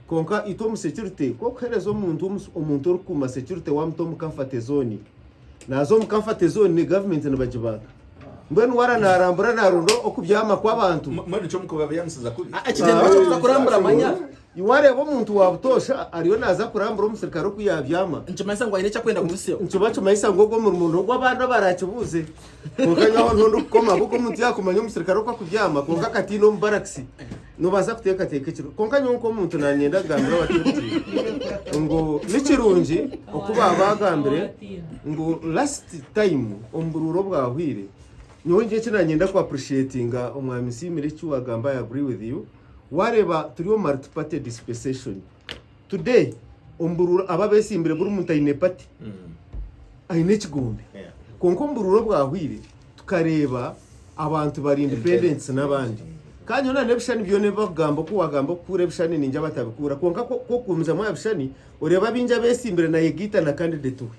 konka ito mu security ko kherezo umuntu uri kuma security wa mto mu comfort zone nazo mu comfort zone ni government n'abajibaka mbene wara narambura narundo okubyama kwabantu mwene cyo mukobaba yansiza kuri akigenda cyo kuzakurambura amanya iware bo muntu wabutosha ariyo naza kurambura umusirikare ko yabyama ncumasa ngo ayine cyakwenda kumisiyo ncubacu mayisa ngo mu muntu gw'abana barakibuze kukanyaho ntundu koma kuko muntu yakumanya umusirikare ko kubyama konka katino mbaraksi nubaza kuteka kiro konka nyonko muntu nanyenda gambira watiti ngo nikirungi okuba abagambire ngo last time ombururo bwahwire nyonje kinanyenda ku appreciatinga umwami simire cyuwagamba I agree with you wareba turiyo multi party dispensation today ombururo ababesi imbere buri muntu ayine party ayine kigombe konko ombururo bwahwire tukareba abantu bari independence n'abandi kanyo na nebishani byo ne bagamba ko wagamba kure bishani ninja batabikura konka ko kumza mu bishani ureba binja besimbere na yegita na candidate we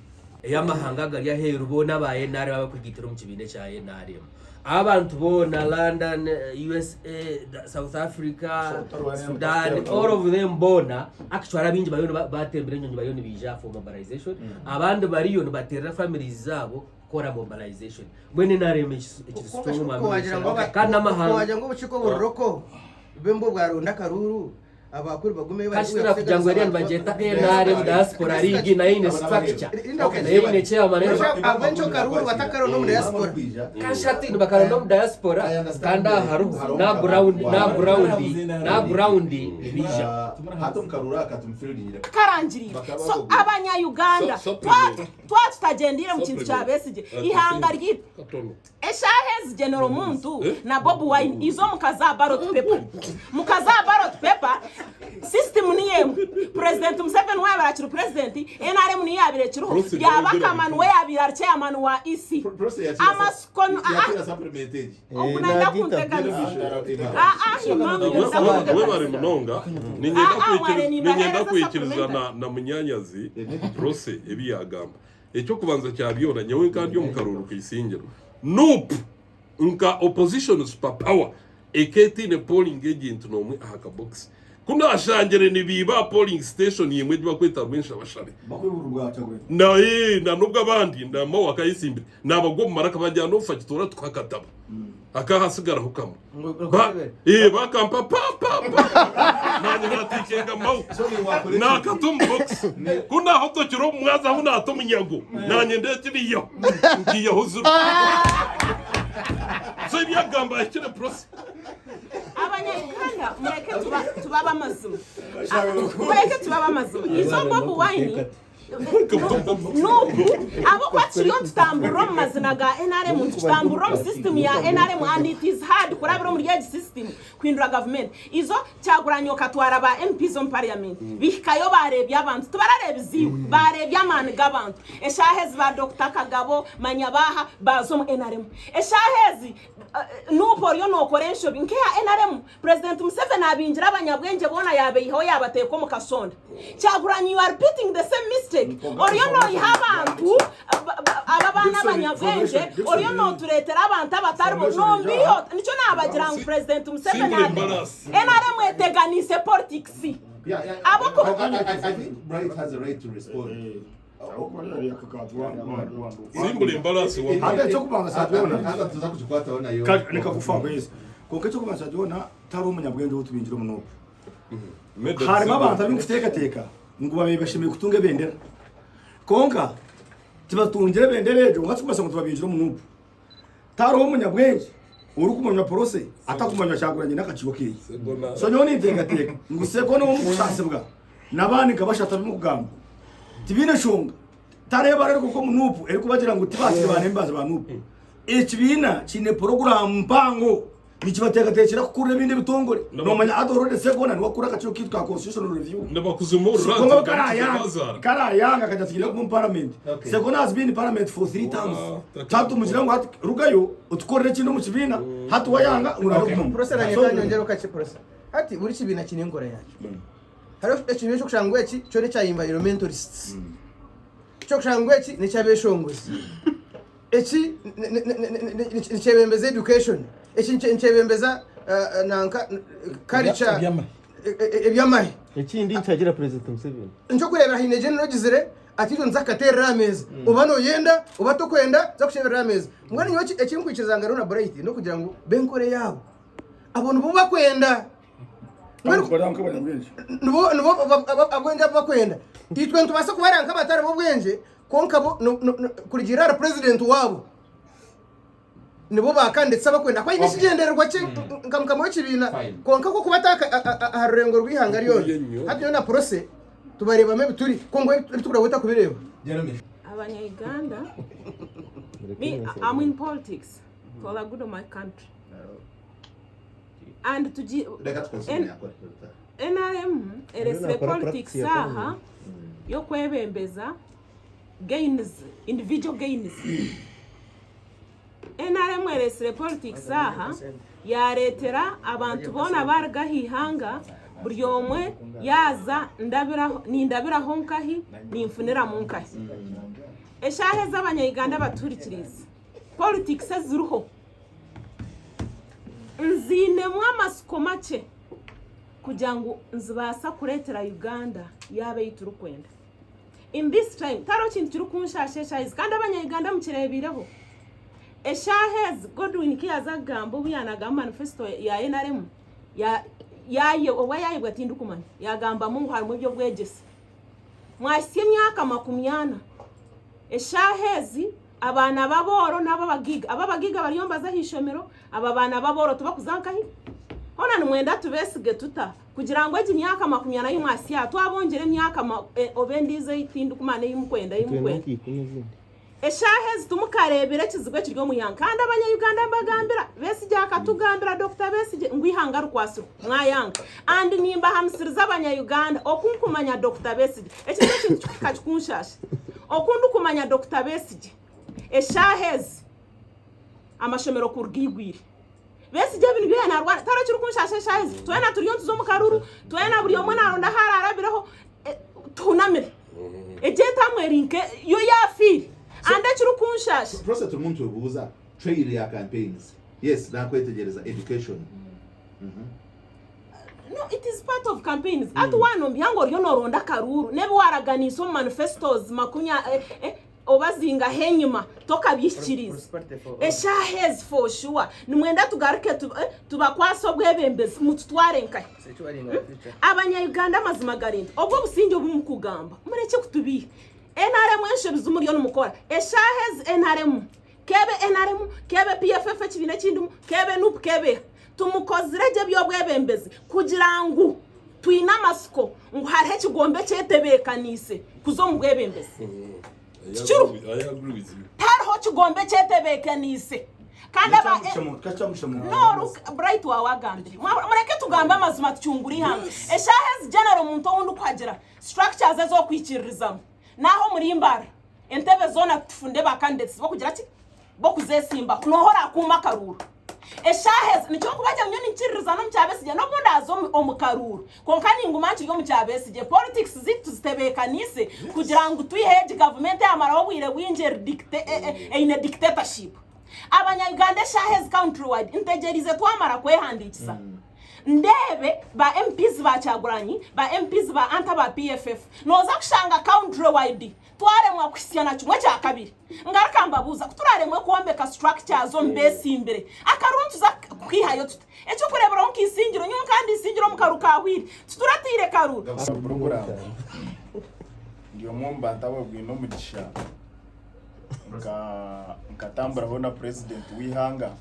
ey'amahanga gari aheru bona baye nare baba kwigitira mu kibine cya NRM abantu bona London, USA, South Africa, Sudan, all of them bona actually abinji bayo batembere nyonyi bayo bija for mobilization abandi bariyo baterera families zabo kora mobilization mwene NRM ikisitoro mu kandi amahanga waje ngo buciko buroko bembo bwarunda karuru abakuru bagume kashira kujangwa ryan bajeta NRM diaspora league na ine structure na ine chairman abencho karuru batakaro no diaspora kashati bakaro no diaspora kanda haru na ground bija hato mkarura akatumfirira karangirira so abanya Uganda tutagendire mu kintu cya besije ihanga ryita Eshahez General Muntu na Bob Wine izo mukaza ballot paper system niyemu president Museveni wa barakira president NRM ni yabire kiruho yabakamana we yabira chairman wa EC amaskon supplemented okunanda kunteganya we bari munonga ningenda kwikiriza na munyanyazi prose ebiyagamba ecyo kubanza cyabyona nyewe kandi yo mukaruru kwisingiro nope nka opposition super power eketi ne polling agent no mu haka box kuna ashangere ni biba polling station yemwe bakweta menshi abashare na nubwo abandi ndamo wakayisimbira nabagwo mu maraka bajyana ufakitora twakataba akahasigara hukamo bakampa papa nanye natikenga mau nakatum box kuna hoto kiro mwaza huna atomunyago nanye ndekiriyo ngiyo huzuru so byagamba ikire process abanyarwanda mureke tubaba amazima izo Bob Wine nubu abo kwakiriyo tutamburo mu mazina ga NRM tutamburo mu system ya NRM and it is hard kurabira muri yegi system kwindura government izo cyaguranyo katwara ba MPs on parliament bihikayo barebye abantu tubararebiziwe barebye amani gabantu Eshahez ba Dr Kagabo Manyabaha bazo mu NRM Eshahez nupo ryo nokoresho binke ya NRM president Museveni abinjira abanyabwenge bona yabeyiho yabateko mu kasonda cyaguranyo you are repeating the same mistake oriyo no ihabantu ababana abanyabwenge oriyo no turetera abantu abatarbo nombiho nico nabagira ngo president Museveni NRM eteganise politics aboko I think Bright has a right to respond. Simbole embarrass wa hata cyo kubanga sabyona hata tuzakuchikwata ona yo nika kufanga yes konke cyo kubanga sabyona tari umunyabwenge wo tubinjira mu nuko harimo abantu abingufiteka ngo babashimiye kutunga bendera konka tibatungire bendera ejo ngatubasa ngo tubabinjira mu nuko tari umunyabwenge uri kumanya porose atakumanya cyaguranye n'akacigo kiyi so nyoni ntengateka ngo seko no mu kusasibwa nabandi kabashata bimugamba tibine shunga tareba rero kuko munupu eri kubagira ngo tibasire banembaza banupu ekibina kine program mpango nikibateka tekera kukura bindi bitongore no manya adorode segona ni wakura kacyo kitwa constitutional review ndabakuzumura karayanga kajatikira mu parliament segona has been in parliament for 3 times tatu mujira ngo rugayo utukorere kino mu kibina hatu wayanga ngurako process nyongero kace process ati buri kibina kine ngora yacu haro ekintu cyo kushangwa iki cyo ne cya environmentalists cyo kushangwa iki ne cya beshongozi iki ne cyebembeza education iki cyebembeza nanka culture ebyamahe ekindi ntagira president Museveni ncyo kurebera hine general gizire ati tonza katerera ameza ubano yenda ubato kwenda za kushebera ameza ngwani nyoki ekintu kwikizanga rona bright no kugira ngo benkore yabo abone buba kwenda nubo abwenje bakwenda itwe ntubasa kubaranka batari bo bwenje konka bo kurigira president wabo nibo bakanditse bakwenda kwa inishigendererwa cye nkamukamo w'ikibina konka ko kubataka harurengo rwihanga ryone hati na process tubareba mebe turi kongo tukura wita kubireba abanya Uganda I'm in politics for the good of my country and to NRM eresre politics aha yo kwebembeza gains individual gains NRM eresire politics aha yaretera abantu bona baragahihanga buri omwe yaza ndabiraho nkahi nimfunira mu nkahi eshahe z'abanyayuganda baturikiriza politics ziruho nzinemu amasiko make kugira ngo nzibasa kuretera Uganda yabe yiturukwenda in this time taro kintu kiri kunshashesha kandi abanyayuganda mukirebireho eshahez Godwin kiyazagambo buyanaga manifesto ya NRM yayo oba yayibwa atindu kumanya yagamba mungu harimo byo bwegese mwasiye myaka 80 eshahezi abana baboro nabo ababagiga bariyombaza hishomero aba bana baboro tubakuzankahi hona numwenda tubesige tuta kugira ngo egi myaka 80 y'umwasiya twabongere myaka obendize itindu kumane y'umukwenda eshahezi tumukarebere kizigwe kiryo muyanga kandi abanyayuganda mbagambira besije akatugambira Dr. Besije ngwihanga rukwasiro mwayanga and nimba hamsiriza abanyayuganda okunkumanya Dr. Besije ekyo kintu kikakunshasha okundu kumanya Dr. Besije eshahezi amashomero kurgigwire Besije bintu bya narwa tara kiri kunshasha eshahezi twena turiyo tuzo mu karuru twena buri omwe naronda hararabiraho tunamire ejeta mwerinke yo yafiri anda kiri kunshasha process tout le monde tubuza trail ya campaigns yes na kwetegereza education no it is part of campaigns at one mbyango ryo noronda karuru nebe waraganiso manifestos makunya obazinga henyuma toka bishikiriza eshahez for sure nimwenda tugaruke tubakwaso bwebembezi mututware nkaye abanyayuganda mazima garinda obwo businge bumukugamba mureke kutubiha NRM enshebiza umuriyo numukora eshahez NRM kebe PFF kibine kindu kebe nup kebe tumukozirege byo bwebembezi kugira ngo twina masiko ngo harihe kigombe cyetebekanise kuzo mu bwebembezi Chichuru tariho kigombe cyetebekanise kandi no bright wawagambye mureke tugamba amazima tucyunguri hamwe eshahez general muntu wundi kwagira structures zo kwikiririzamo naho muri imbara entebe zona tufunde bakandetse bo kugira ati bo kuzesimba nohora kuma karuru eshahez nicyo kubajya myo nikiririza no mucyabesije no bundazo omukaruru konkani ngumanci yo mucyabesije politics zitu zitebekanise kugira ngo tuyiheje government yamaraho wire winjere in a dictatorship abanyaganda eshahez countrywide integerize twamara kwehandikisa ndebe ba MPs bacaguranyi ba MPs ba anta ba PFF noza kushanga countrywide twaremwa kwisiana kimwe cya kabiri ngarakamba kuturaremwe kuombeka structure zo mbesi imbere akaruntuza kwihayo tuta echo kurebera nkisingiro nyuma kandi isingiro mukarukahwiri tuturatire karuru program ndio momba tawe bwino mugisha nkatambura bona president wihanga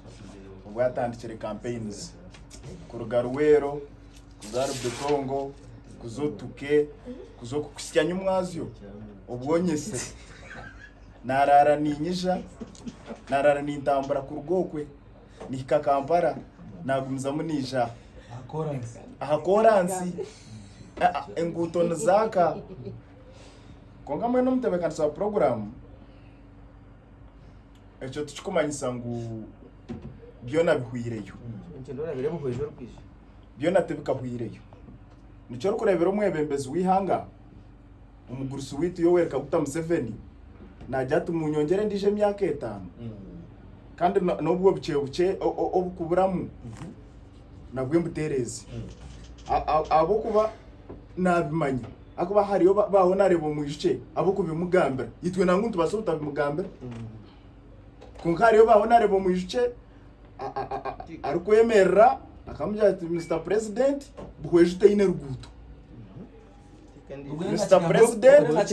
ubwo yatandikire campaigns kurugaruwero kuzaru betongo kuzotuke kuzokusicyanya umwazyo ubwonyese narara ninyisha narara nintambura ku rugokwe nikakampara nagumiza munija ahakoransi enguto zaka konga mwe no mutebekanisa program echo tuchikumanyisa ngu byona bihwireyo byona tebika hwireyo nicho rukurebera umwebembezi wihanga umugurusi witu yo wereka guta Museveni najya tumunyongere ndije myaka 5 kandi nobwo buce obukuburamu nabwe mbutereze abo kuba nabimanya akuba hariyo babona rebo mwishe abo kubimugambira yitwe nangu tubasuta bimugambira kunkariyo babona rebo mwishe arikwemerera akamujya ati Mr President buhwejute ine ruguto Mr President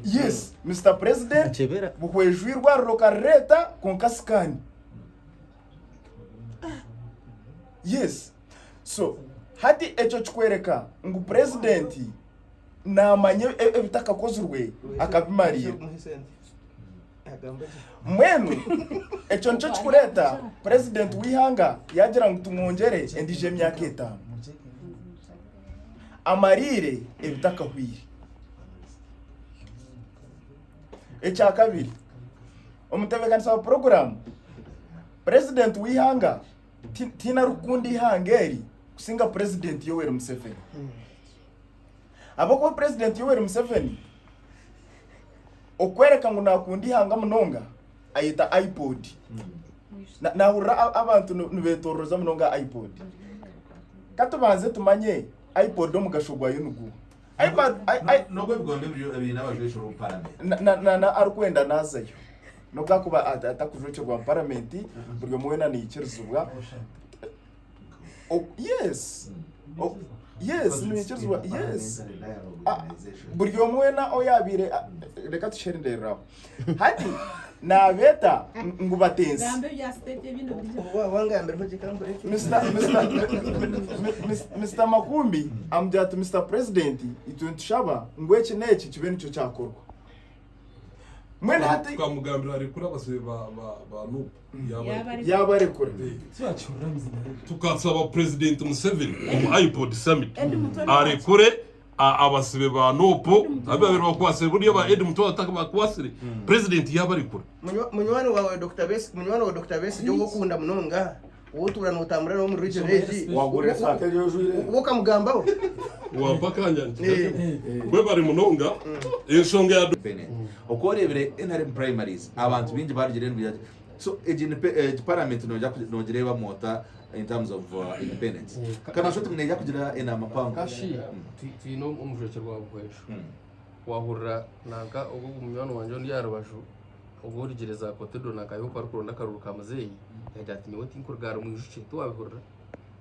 yes Mr President buhwejwirwa rokareta konkaskani yes so hati echo chikwereka ngu president namanye ebitaka kozurwe akabimariye mwenu echo ncho chikureta president wihanga yagira ngo tumwongere endije myaka 5 amarire ebitaka hwiri echa kabiri omutebekanisa wa program president wihanga tina rukundi hangeri kusinga president Yoweri Museveni abako president Yoweri Museveni okwereka ngo nakundi hanga munonga ayita iPod na hura abantu nubetoroza munonga iPod katubanze tumanye iPod omugashogwa yunugu iPod nubwo bigombe biri n'abajeshuri mu parliament na arukwenda nazayo nubwo kuba atakujwe gwa parliament buryo mwena ni ikirzubwa yes yes ni ikirzubwa yes buryo mwena oyabire reka tusherindera hati na beta ngubatenzi Mr. Makumbi amjatu Mr. President ituntshaba ngweche nechi kibeni cyo cyakorwa mwene hati tukamugambira ari kuri abasebe ba nubu yabare kure tukasaba President Museveni mu iPod Summit ari kure abasebe ba nopo ababiri bakwasire buriyo ba Ed Mutoza ataka bakwasire president yabari kure munywani wawe Dr. Best cyo gukunda munonga wotura nutambura no mu region age wagure sate yojwire wokamugambaho wapakanya bwe bari munonga ensonga ya okorebere NRM primaries abantu bingi barigire n'ibyaje so parliament nogireba mota in terms of independence kana shoti mneja kugira enama pangu kashi tino umujeke rwa bwesho wahurira nanga ubu umwana wanje ndi yarabashu uburigereza kotedo nakayo kwa rukuronda karuruka mazeyi yajati niwe tinkurgara mu ijuce to wabihurira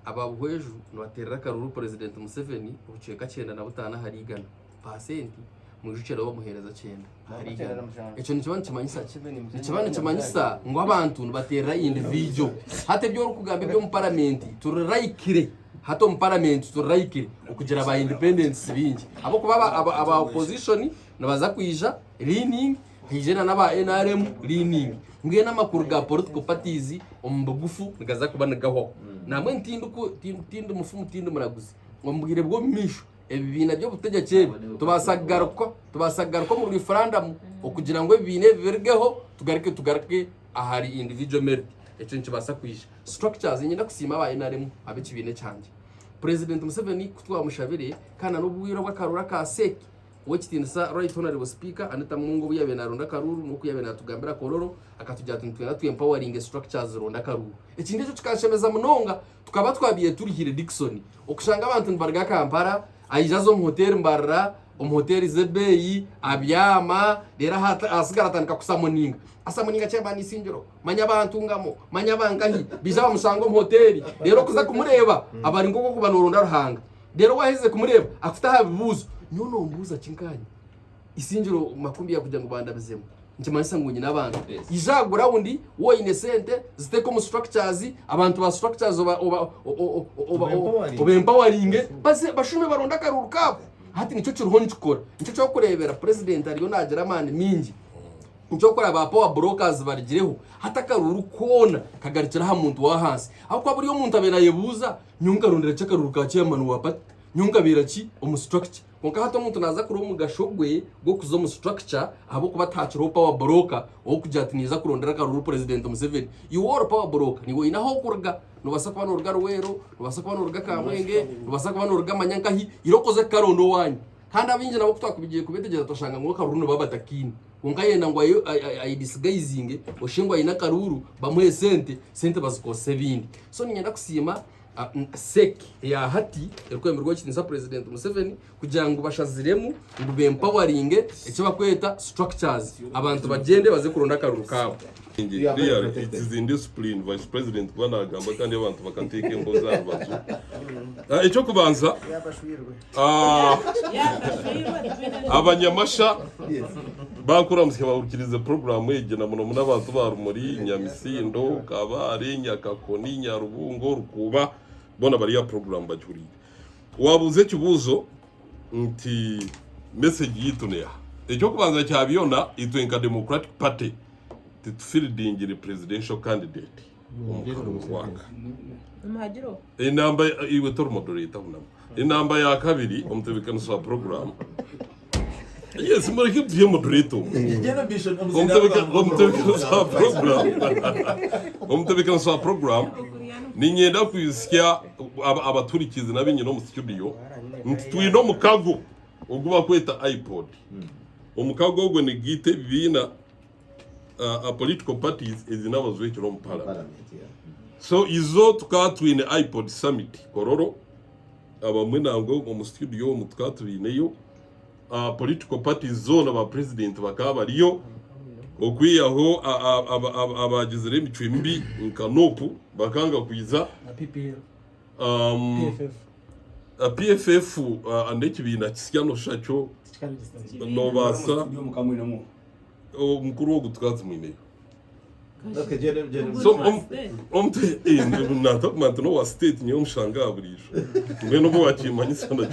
ababweju noterera karuru president Museveni ubuceka 9 na butana harigana pasenti mu ijuce rwo muhereza 9 harigana eco nikibantu kimanyisa nikibantu kimanyisa ngo abantu baterera individual hate byo rukugambe byo mu parliament turayikire hato mu parliament turayikire ukugira ba independence bingi abo kuba aba opposition nabaza kwija leaning hijena naba NRM leaning ngiye namakuru ga political parties ombugufu ngaza kubanagaho namwe ntindu mufumu tindu muraguzi ngombugire bwo misho ebibina byo butegeke tubasagara ko mu referendum okugira ngo ebibine bibergeho tugarike ahari individual merit eco nkibasa kwisha structures nyenda kusima ba NRM abikibine cyanje President Museveni kutwa mushabire kana n'ubwiro bw'akarura ka seki wokitinisa right honorable speaker aneta mungu buyabe naronda karuru nuko yabe natugambira kororo akatujya tuntwena empowering structures ronda karuru ekindi cyo tukashemeza munonga tukaba twabiye turihire Dickson okushanga abantu mbarga Kampala ayijazo mu hotel mbarra hotel zebeyi abyama dera hata asigara tanika kusamoninga asamoninga cyaba ni sinjiro manya abantu ngamo manya bangahi bizaba musango mu hotel rero kuza kumureba abari ngoko kubanoronda ruhanga rero waheze kumureba afite habibuzo nyono mbuza chinkanya isinjiro makumbi ya kujya ngo bandabizemo nkimanisa ngo nyina abantu ijagura undi wo inesente ziteko mu structures abantu ba structures oba empowering base bashume baronda karuru kabo hati nico kiruho nkikora nico cyo kurebera president ariyo nagira mani mingi nico kora ba power brokers barigireho hata karuru kona kagarikira ha muntu wa hansi aho kwa buri yo muntu abera yebuza nyunga rondera cyakaruru ka cyemanu wapata nyunga birachi omu structure konka hato muntu naza kuri mu gashogwe go kuzo mu structure abo kuba tachiro power broker o kujatiniza kurondera karuru president Museveni you are power broker niwe inaho kurga nubasa kwa n'uruga ruwero nubasa kwa n'uruga kamwenge nubasa kwa n'uruga manyankahi irokoze karondo wanyu kandi abinje nabo kutwakubigiye kubetegeza toshanga ngo karuru babatakini konka yenda ngo ayi disguising oshingwa ina karuru bamuhe sente bazikose bindi so ninyenda kusima seki ya hati erikwemerwa kitinisa president Museveni kugira ngo bashaziremu ngo bempowering icyo bakweta structures abantu bagende baze kuronda karuru kabo Really, it is indiscipline vice president bwana agamba kandi abantu bakateke ngo zabazo icyo kubanza abanyamasha bakuramutse bawukiriza program yegena muno n'abantu barumuri Nyamisindo Kabare Nyakakoni Nyarubungo Rukuba bona bariya program bajuriye wabuze kibuzo nti message yituneya icyo kubanza cyabiyona itwenka Democratic Party tufilidingire presidential candidate umwaka Muhagiro inamba iwe tor moderator unama inamba ya kabiri umtebekana sa program Yes, mureke tuye moderator. Omutebekano sa program ninyenda kwisya abaturikizi nabinye no mu studio ntitwine omukago oguba kweta iPod. Omukago ogwo ni gite bina a political parties ezinabazwekiro mu parliament. So izo tukatwine iPod summit kororo abamwe nango mu studio mu tukatwineyo political parties zone aba president bakaba bariyo okwiyaho abagizire emicwimbi nkanopu bakanga kwiza PFF andekibina kisyano shacho nobasa omukuru wo gutwaza mwineyo. So natakmanta no wa state niyo mshanga burisho ngeno bo wakimanyi sana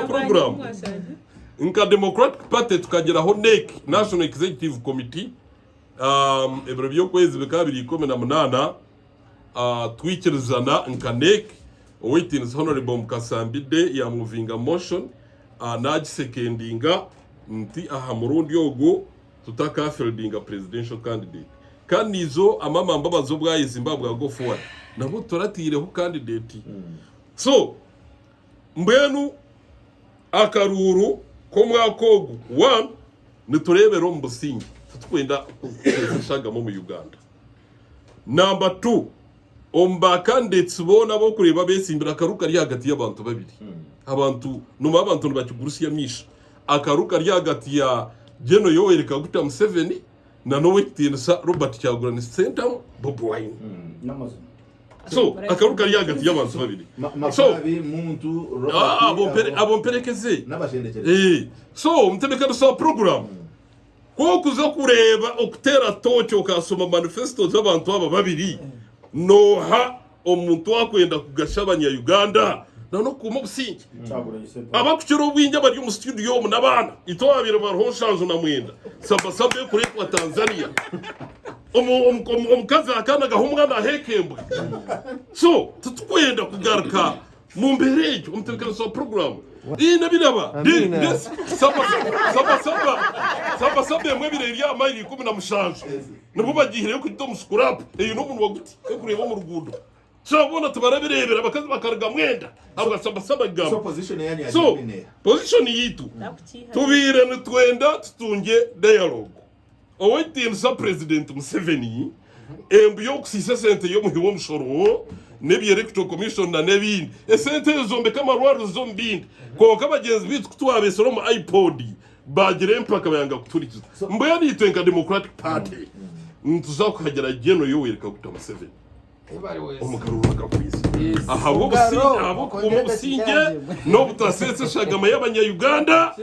program nka Democratic Party tukageraho NEC National Executive Committee ebyo byo kwezi bekabiri 18 twikirizana nka NEC Witness Honorable Mukasambide ya moving a motion nagisekendinga nti aha murundi yogo tutaka fieldinga presidential candidate kandi izo amamamba bazobwa Zimbabwe go forward nabo turatireho candidate. So mbenu akaruru ko mwakogu 1 niturebero mbusingi tukwenda kushaga mu Uganda. Number 2 candidates bona bo kureba besimbira akaruka ri hagati y'abantu babiri. Abantu numa abantu bakigurusiya misha akaruka ri hagati ya Geno Yoweri Kaguta Museveni na Nowe Tinsa Robert Kyagulanyi Ssentamu Bobi Wine. So akaruka ri hagati y'abantu babiri. So muntu abomperekeze so mtebeka so program ko kuza kureba okutera tocho kasoma manifesto z'abantu aba babiri noha omuntu akwenda kugashabanya Uganda no kuma busingi abakukiro ubwinja bari mu studio n'abana itwabira barhoshanzo na mwenda sabasabe kuri kwa Tanzania omukazi akana gahumwa na hekembwe. So tutukwenda kugaruka mu mberejo umtebeka so program nabiraba saba mwe bireri ya mayiri 17 nabo bagihire ko ito muscrap no muntu waguti kureba mu rugundo sabona tubarabirebera bakazi bakarga mwenda abo saba gamo. So position yani ya so position yitu tubire nitwenda tutunge dialogue owetin sa president Museveni embiyo kusisa sente yo muhiwo mushoro nebi electoral commission na nebindi esente zombe kama rwaro zombindi ko kabagenzi bitu kutwabesoro mu iPod bagire mpaka bayanga kuturikiza mboya nitenka Democratic Party ntuzakugera Geno Yoweri Kaguta Museveni omukarura kakwisi abo umusinge no butasetse shagama y'abanya-Uganda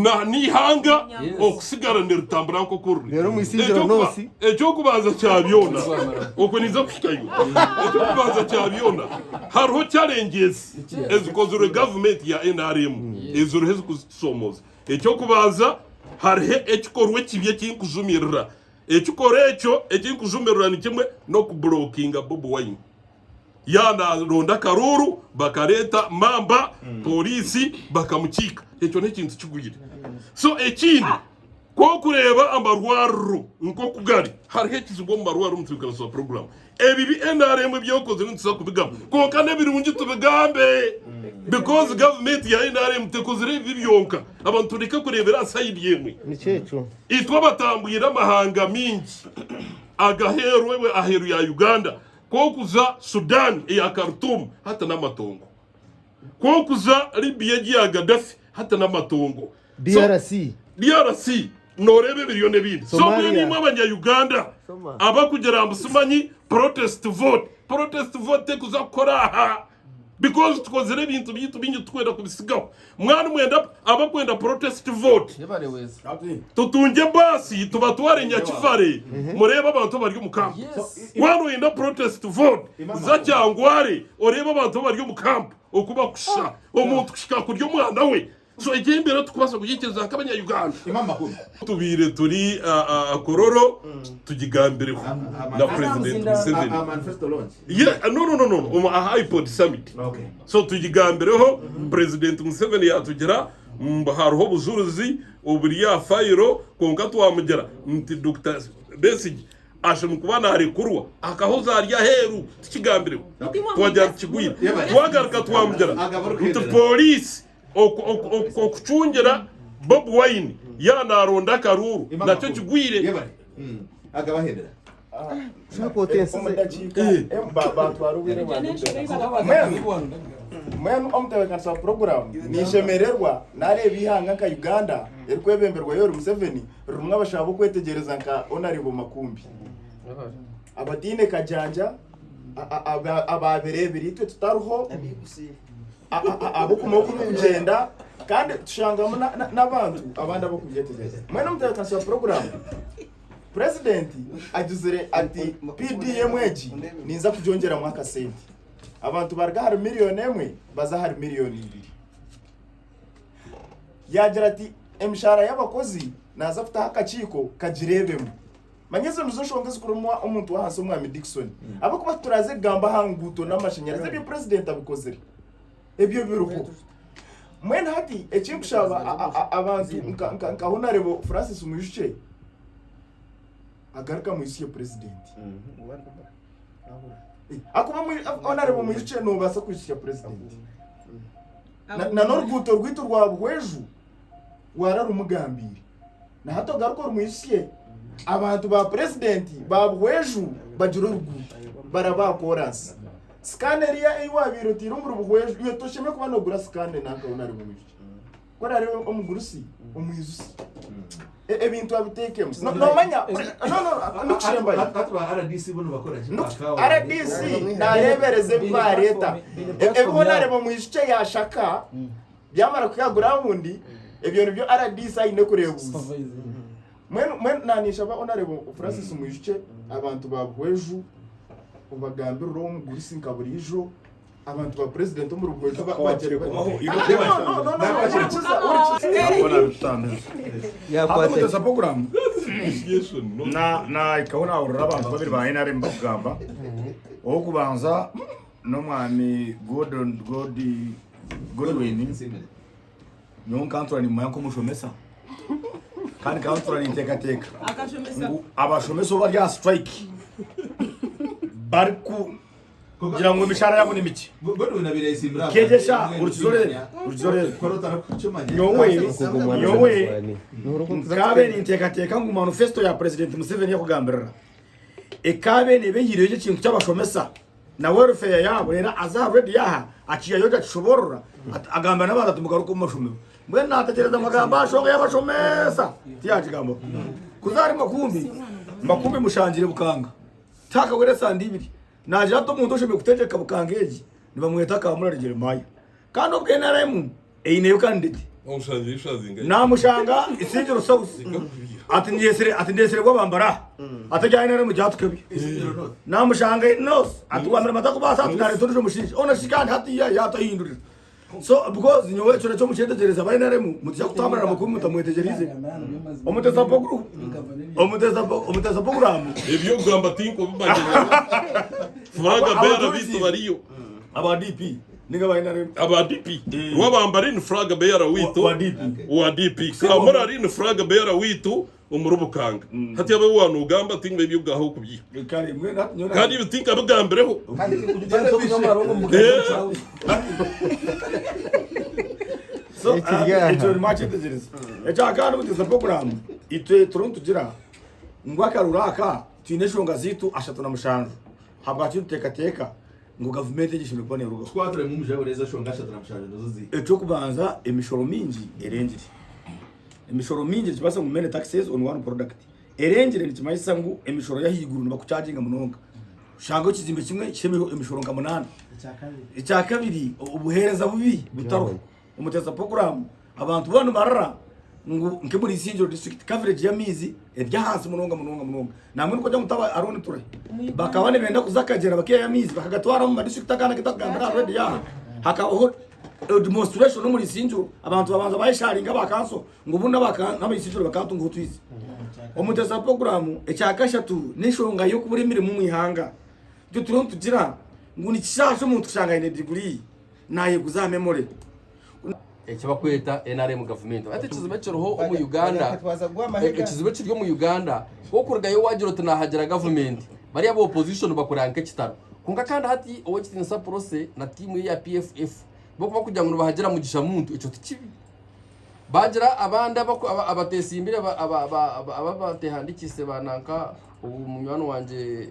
na nihanga okusigara nirutambura ko kururi rero mwisingira nosi ejo kubaza cyabyona okuniza kushikayo ejo kubaza cyabyona hariho challenges ezikozure government ya NRM ezuru hezu kusomoza ejo kubaza harihe ekikorwe kibye kinkuzumirira ekikore ekyo ekinkuzumirira ni kimwe no kublockinga Bobi Wine yana ronda karuru bakareta mamba polisi bakamukika ekyo ne kintu kiguyire. So ekindi ko kureba amarwaru nko kugari harihe kizugo marwaru mutubikana so program ebibi NRM byokoze ntuza kubigamba ko kane birungi tubigambe because government ya NRM tekozire bibyonka abantu reka kurebera side yemwe ni cyeco itwa batambuyira amahanga mingi agaherwe aheru ya Uganda ko kuza Sudan ya Khartoum hata n'amatongo ko kuza Libya ya Gaddafi hata n'amatongo DRC norebe biliyone bindi so mwe mwe abanya-Uganda abakugera mbusimanyi protest vote kuza kora because tukozere ibintu binyu twenda kubisigaho mwana mwenda abakwenda protest vote tutunge basi tubatware nyakivare mureba abantu bari mu camp wano wenda protest vote za cyangware oreba abantu bari mu camp okuba kusha omuntu kushika kuryo mwana we so igimbere tukubasa kugikiriza nk'abanyayuganda imama makuru tubire turi kororo tugigambireho na president Museveni manifesto launch no iPod summit okay so tugigambireho president Museveni yatugira hariho buzuruzi uburiya fayiro konka twamugera nti Dr. Besigye ashobora kubana hari kurwa akahoza arya heru tukigambireho twajya kigwira twagaruka twamugera nti police okucungera Bob Wine yanaronda karuru nacyo kigwire agabahendera mwenu omutebekanisa program nishemererwa nareba ihanga nka Uganda erikwebemberwa Yoweri Museveni rumwe abashaka kwetegereza nka Honorable Makumbi abadine kajanja ababerebiri twe tutaruho abo kumokuru kugenda kandi tushangamo n'abantu abandi abo kubyetegereza mwene omutebekanisa program president aduzire ati PDM eji ninza kujongera mwaka sente abantu barga hari miliyoni emwe baza hari miliyoni 2 yagira ati emishara y'abakozi naza kutaha akakiko kajirebemo manyezo nuzoshongeza kurumwa umuntu wahanse umwami Dickson abo kuba turaze gamba hanguto n'amashanyarazi byo president abikozere ebyo biruko mwene hati ekinkushaba abantu nka Honorable Francis Muyishe agaruka mu isi ya president akuba Honorable Muyishe no basa kwishya president na norguto rwito rwa bweju wararumugambire na hato garuko rumwishiye abantu ba president ba bweju bajuro ruguto baraba chorus scanner ya iwabiro tirumuru bweju iyo tosheme kuba no gura scanner naka Honorable Muyishe kora rero omugurusi omuyuzusi ebintu abitekemo no manya no nukushemba atwa RDC bono bakora RDC narebereze kwa leta Honorable Muyishe yashaka byamara kuyagura bundi ebyo nibyo RDC ayine kurebuza mwen nanisha ba Honorable Francis Muyishe abantu babweju ubagambira ro mugurusi nkaburijo abantu ba president mu rugwejo bagere ko yakwateza program na ikabona uraba babiri ba NR mbagamba o kubanza no mwami Godwin nyon kantura ni mwanko mushomesa kandi kantura ni teka abashomesa bari ya strike barku kugira ngo imishara yabo nimiki Godwin abiresimbira kejesha uruzorere korotara kucumanya yowe kabe ni teka ngo manifesto ya president Museveni yakugambirira ekabe ne beyireje kintu cy'abashomesa na welfare yabo rera aza ready yaha aciye yoga kishoborora agamba n'abana tumugaruka mu mashomero mwe natagereza amagamba ashonga y'abashomesa tiyajigambo kuzari makumbi mushangire bukanga taka were sandibiri naje hato muntu ushobye kutegeka bukangeji nibamweta ka muri Jeremiah kandi ubwe naremu eineyo kandidi umushangire shazinga namushanga isingiro sausi ati ndesere bwabambara atajyana na mujyatukebi namushanga nos atwamira matako basa tutare tuje mushinje ona shikandi hati yatahindurira so because nyowe cyo cyo mucyetegereza bari naremu mutya kutamara makuru mutamwetegerize omuteza pogru omuteza program ebyo gamba tinko bibagera furaga bera visto variyo aba DP ninga bari naremu aba DP wabambari ni furaga bera wito wa DP kamora ri ni furaga bera wito umurubukanga hati yabe wanu ugamba tinga ibyo gaho kubyi kandi bitinka bagambireho kandi kujya tukamara ngo muganga so icyo mache tezereza kandi muteza program itwe turuntu gira ngwaka ruraka tineshonga zitu ashatuna mushanju habati teka ngo government yishimye kubona rugo twatore mu muje bureza shonga ashatuna mushanju ndozi echo kubanza emishoro mingi erengire emishoro mingi kibasa ngo mene taxes on one product erengire nikimayisa ngo emishoro yahiguru bakucharginga munonga shango kizimbe kimwe kishemeho emishoro nga 8 icyakabiri ubuhereza bubi butaro umuteza program abantu bano barara ngo nke muri Isingiro district coverage ya mizi ebya hasi munonga namwe ko mutaba arone ture bakabane benda kuzakagera bakiya ya mizi bakagatwara mu district akana kitagambira already ya hakaho demonstration no muri sinjo abantu babanza bayisharinga bakanso ngo bunda n'abayisinjo bakantu ngo twize omuteza program ecyakashatu nishonga yo kubura imirimo mu ihanga byo turonto tugira ngo ni kishasho umuntu ushanga ine degree naye kuzamemore ekibakweta NRM government ate kizibe kiroho mu Uganda ekizibe kiryo mu Uganda ko kurgayo wagira tunahagera government bari abo opposition bakuranke kitaro kunga kandi hati owekitinsa process na timu ya PFF boko bakujya ngo bahagera mu gishamuntu ico tikibi bagira abandi abatesimbire ababatehandikise bananka umunywano wanje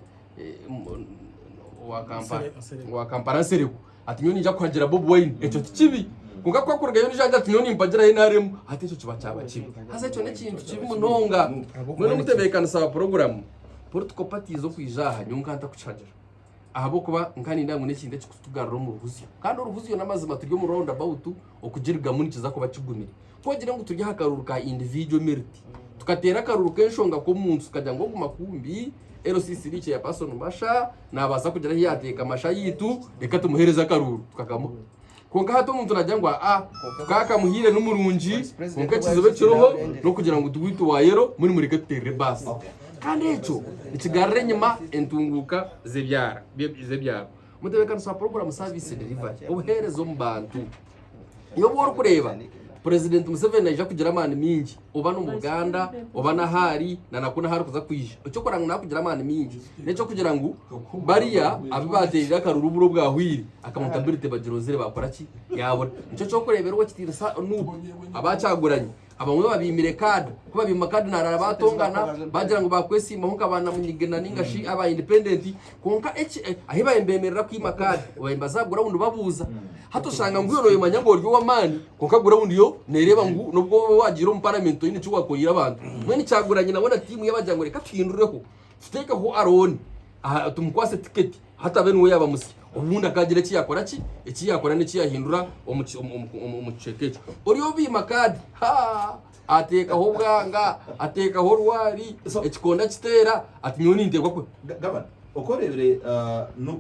wa kampara sereko ati nyoni nja kwagera Bob Wine ico tikibi kunga kwa kurgayo nijanja ati nyoni mbagira NRM ati ico kiba cyaba kibi hasa ico nekintu kibi munonga mwe mutebekana sa program political parties zo kwijaha nyunga nta kucagira ahabo kuba nkani ndangu nekinde kikutugarura mu ruhuzyo kandi uruhuzyo namazima turyo mu round about okugirga munikiza ko bakigumira kogira ngo turya hakaruruka individual merit tukatera akaruruka enshonga ko munsi kajya ngo gumakumbi LCC riche ya person basha nabaza kugira hiyateka masha yitu reka tumuhereza akaruru tukagamo konka hato umuntu najangwa tukaka muhire n'umurunji konka kizobe kiroho no kugira ngo duwitu wa yero muri gatere basi kandi echo ikigarre nyuma entunguka zebyara mutebekana sa program service delivery ubuherezo mbantu iyo bwo kureba President Museveni aje kugira amani mingi uba no muganda uba na hari na nakuna hari kuza kwije cyo koranga nakugira amani mingi neco kugira ngo bariya abibaterira karuruburo bwa hwiri akamutambirite bagirozere bakora ki yabona cyo cyo kurebera uwo kitira nubu abacaguranye abamwe babimire card kuba bima card narara batongana bagira ngo bakwesima ho kabana munyigena ningashi aba independent konka ahiba embemerera kwima card bayimbaza gura bundi babuza hato shanga ngwiyo no manyango ryo wamani konka gura bundi yo nereba ngo nubwo wagira mu parliament yine cyo wakoyira abantu mwe ni cyaguranye nabona timu y'abajyango reka twindureho tuteka ho aroni tumukwase ticket hata bene uwo yaba musi ubundi akagira iki yakora ki iki yakora n'iki yahindura umucekecho uriyo bima card ateka ho bwanga ateka ho rwari ekikonda kitera ati nyoni ntegwa kwe gabana okorebere no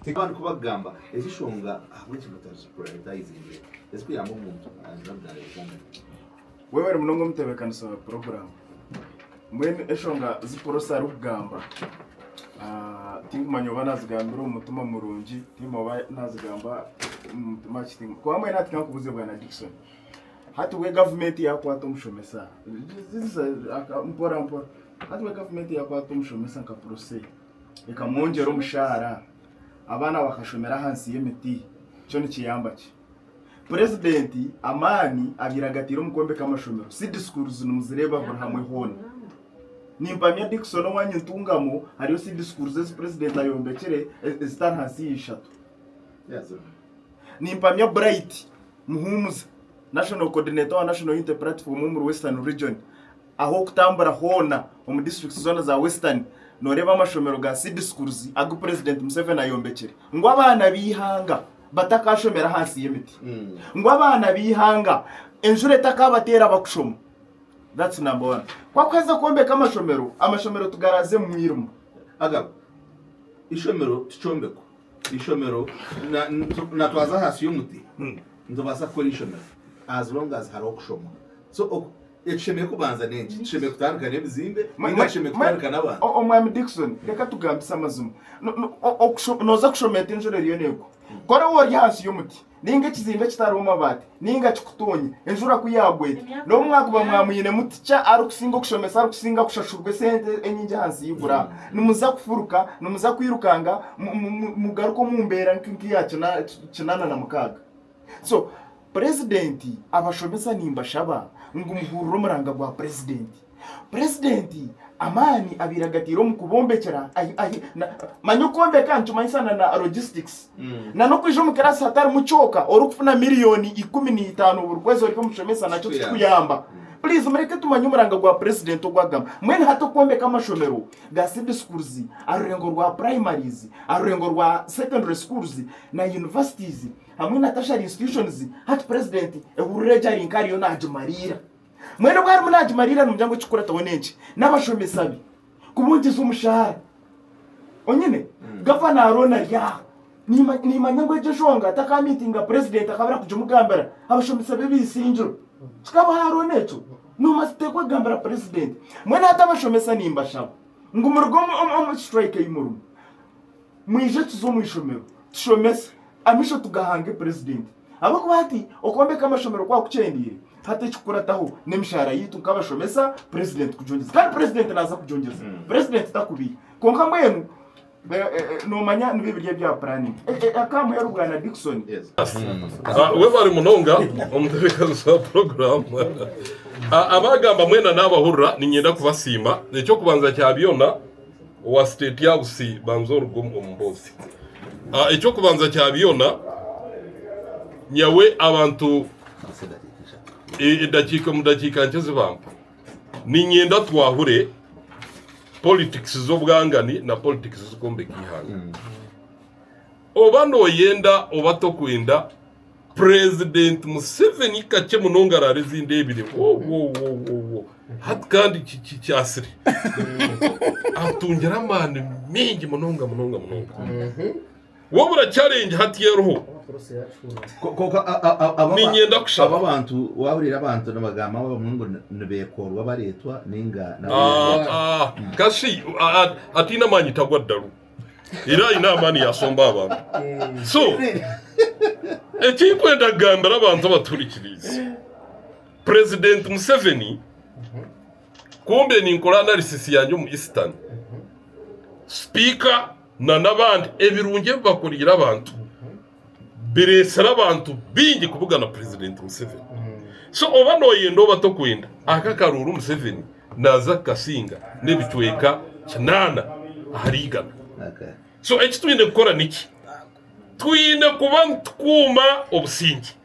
tekana kubagamba ezishonga which matters prioritizing ese kuyamba umuntu wewe munongo mutebekana sa program mwene eshonga ziporosa rugamba tingumanyo banazigambira umutuma murungi timoba nazigamba umutuma kitinga kwa mwe natika kubuze bwana Dickson hati we government yakwata umushomesa mpora hati we government yakwata umushomesa nka process ikamwongera umushahara abana bakashomera hansi y'imiti cyo ni kiyambaki president amani abiragatira umukombe kamashomero si discours numuzireba buri hamwe hone nimpamya Dickson wanye ntungamo hariyo si discours ze president ayombekere star hasi yishatu nimpamya Bright Muhumuza national coordinator wa national unity platform mu Western region aho kutambara hona mu district zone za Western noreba amashomero ga si discours agu president Museveni ayombekere ngo abana bihanga batakashomera hasi y'imiti ngo abana bihanga enjure takabatera bakushoma. That's number one. Kwa kweza kuombeka amashomero tugaraze mu mwirimo. Agabo. Ishomero tichombeko. Ishomero na twaza hasi y'umuti. Ndobasa ko ishomero. As long as hari okushoma. So ekishemeye kubanza nengi. Ekishemeye kutandukana ebizimbe, ekishemeye kutandukana abantu. Omwami Dickson, reka tugambisa amazumu. Noza kushometa enjure riyo nego. Kora wori hasi y'umuti. Ninga kizimbe kitari umabati ninga kikutonye enjura kuyagwete no mwaka bamwamuyine muticha arukusinga kushomesa arukusinga kushashurwe sente enyinje hansi yigura numuza kufuruka numuza kwirukanga mugaruko mumbera nkinkiyacho na kinana na mukaga. So president abashomesa nimba shaba ngumuhururo muranga gwa president amani abiragatiro mu kubombekera manyokombe kancu maisana na logistics na no kwijo mu karasi hatari mucoka orukufuna miliyoni 15 uburwezo riko mushomesa nacho tukuyamba. Please mureke tumanyumuranga gwa president ogwagama mwene hato kombeka amashomero ga civil schools arurengo rwa primaries arurengo rwa secondary schools na universities hamwe na tertiary institutions hat president ehureja rinkariyo najumarira mwene bwari munaji marira numjango chikura tabonenje n'abashomesabi kubungiza umushahara onyine gavana arona ya nimanya ngo ejo shonga atakamitinga president akabira kuja mugambara abashomesa bebisinjiro kikaba haro neco numa sitekwa gambara president mwene hata abashomesa nimba shabo ngo umurugo strike y'umurugo mwije tuzomwishomero tushomesa amisho tugahange president abo kubati okombe kama shomero kwa kucendire hata chikurataho nemishara yitu kabashomesa president kujongeza kandi president naza kujongeza president takubi konka mwenu numanya nibibirye bya planning akamu ya Rugana Dickson we bari munonga umuteka sa program abagamba mwena n'abahurra ninyenda kubasima nicyo kubanza cyabiona wa state house banzoro gumbozi icyo kubanza cyabiona nyawe abantu idakika ncheze bampa ninyenda twahure politics zo bwangani na politics zo kombe kihanga obano yenda obato kwenda president Museveni kache munonga rarezinde ebire wo hat kandi cyasire atungera mane mingi munonga wobura challenge hati yeroho ninyenda kushaba abantu waburira abantu n'abagama b'amungu nebekorwa baretwa ninga kashi atina manyi tagwadaru ira inamani yasomba abantu so ekikwenda gambara abantu baturikirize president Museveni kumbe ni nkola analysis yanjye mu Eastern speaker na nabandi ebirunge bakurira abantu biresera abantu bingi kuvuga na president Museveni so obano yendo batokwenda akakaruru Museveni naza kasinga nebitweka kinana harigana so ekitwinde gukora niki twine kuba tukuma obusingi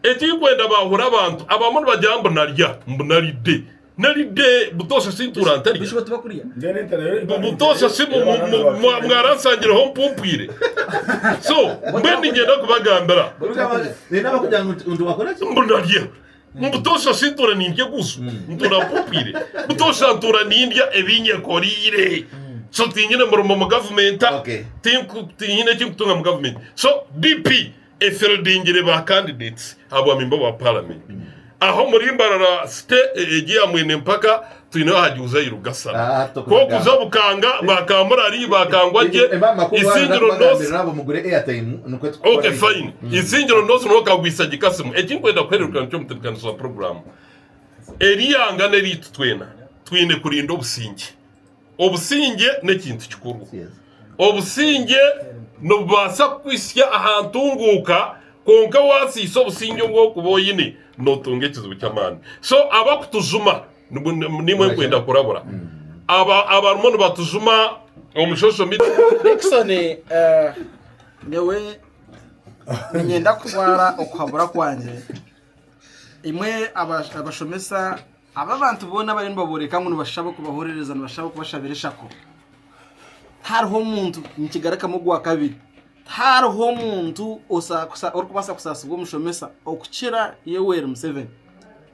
etikwenda bahura abantu abamuntu bajambo narya mbunaride naride butosha sintura ntari bishobora tubakuriya butosha simu mwaransangire ho mpumpire so mbendi ngenda kubagambara nina bakujya ngo wakora ki mbunarya butosha sintura nindye gusu ntura mpumpire butosha ntura nindya ebinye korire so tinyine mu government tinyine kimtunga mu government so DP efeldingire ba candidates abo mimbo ba parliament aho muri mbarara egiya mwene mpaka twino hajuza irugasara ko kuzabukanga bakamurari bakangwaje isingiro nose nabo mugure airtime nuko okay fine isingiro nose no kagwisa gikasimu ekinkwenda kwerekana cyo mutekano so program eriyanga neritu twine kurinda obusinge nekintu kikuru obusinge nubasa kwisya ahantunguka konka wasiso obusinge bwo kuboyine notunge kizibu cyamani so abakutujuma nimwe kwenda kurabura abarumone batujuma omushosho miti Dickson newe nyenda kutwara okhabura kwanje imwe abashomesa aba bantu bona bari baboreka ngo bashaba kubahorereza bashaba kubashabirisha ko hariho umuntu nkigaraka mu gwa kabiri hariho umuntu okubasa kusasubwa umushomesa okukira Yoweri Museveni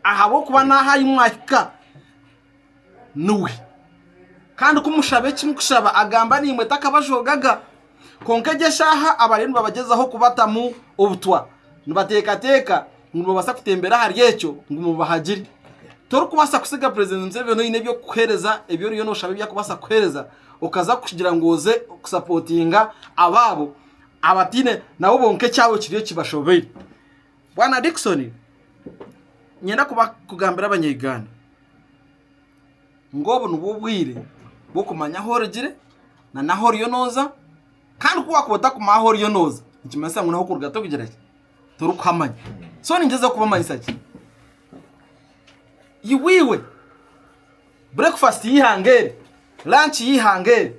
ahabo kuba nahaye umwaka nuwe kandi kumushabe kimukushaba agamba nimwe takabajogaga konkeje shaha abarindu babagezaho kubatamu obutwa nibatekateka ngo basa kutembera hari yecho ngo mubahagiri tori kubasa kusiga president Museveni ine byo kuhereza ebyo riyo no shabe bya kubasa kuhereza okaza kugira ngo oze kusupportinga ababo abatine nabo bonke cyawo kiriyo kibashobeye bwana Dickson nyenda kugambira abanyeganda ngobo nububwire bwo kumanya horigire na naho riyo noza kandi kuba kubota ku mahoro riyo noza ikimasa ngo naho kurugato kugerake tori kwamanya so ningeze kubamanyisa ki yiwiwe breakfast yihangere lunch yihangere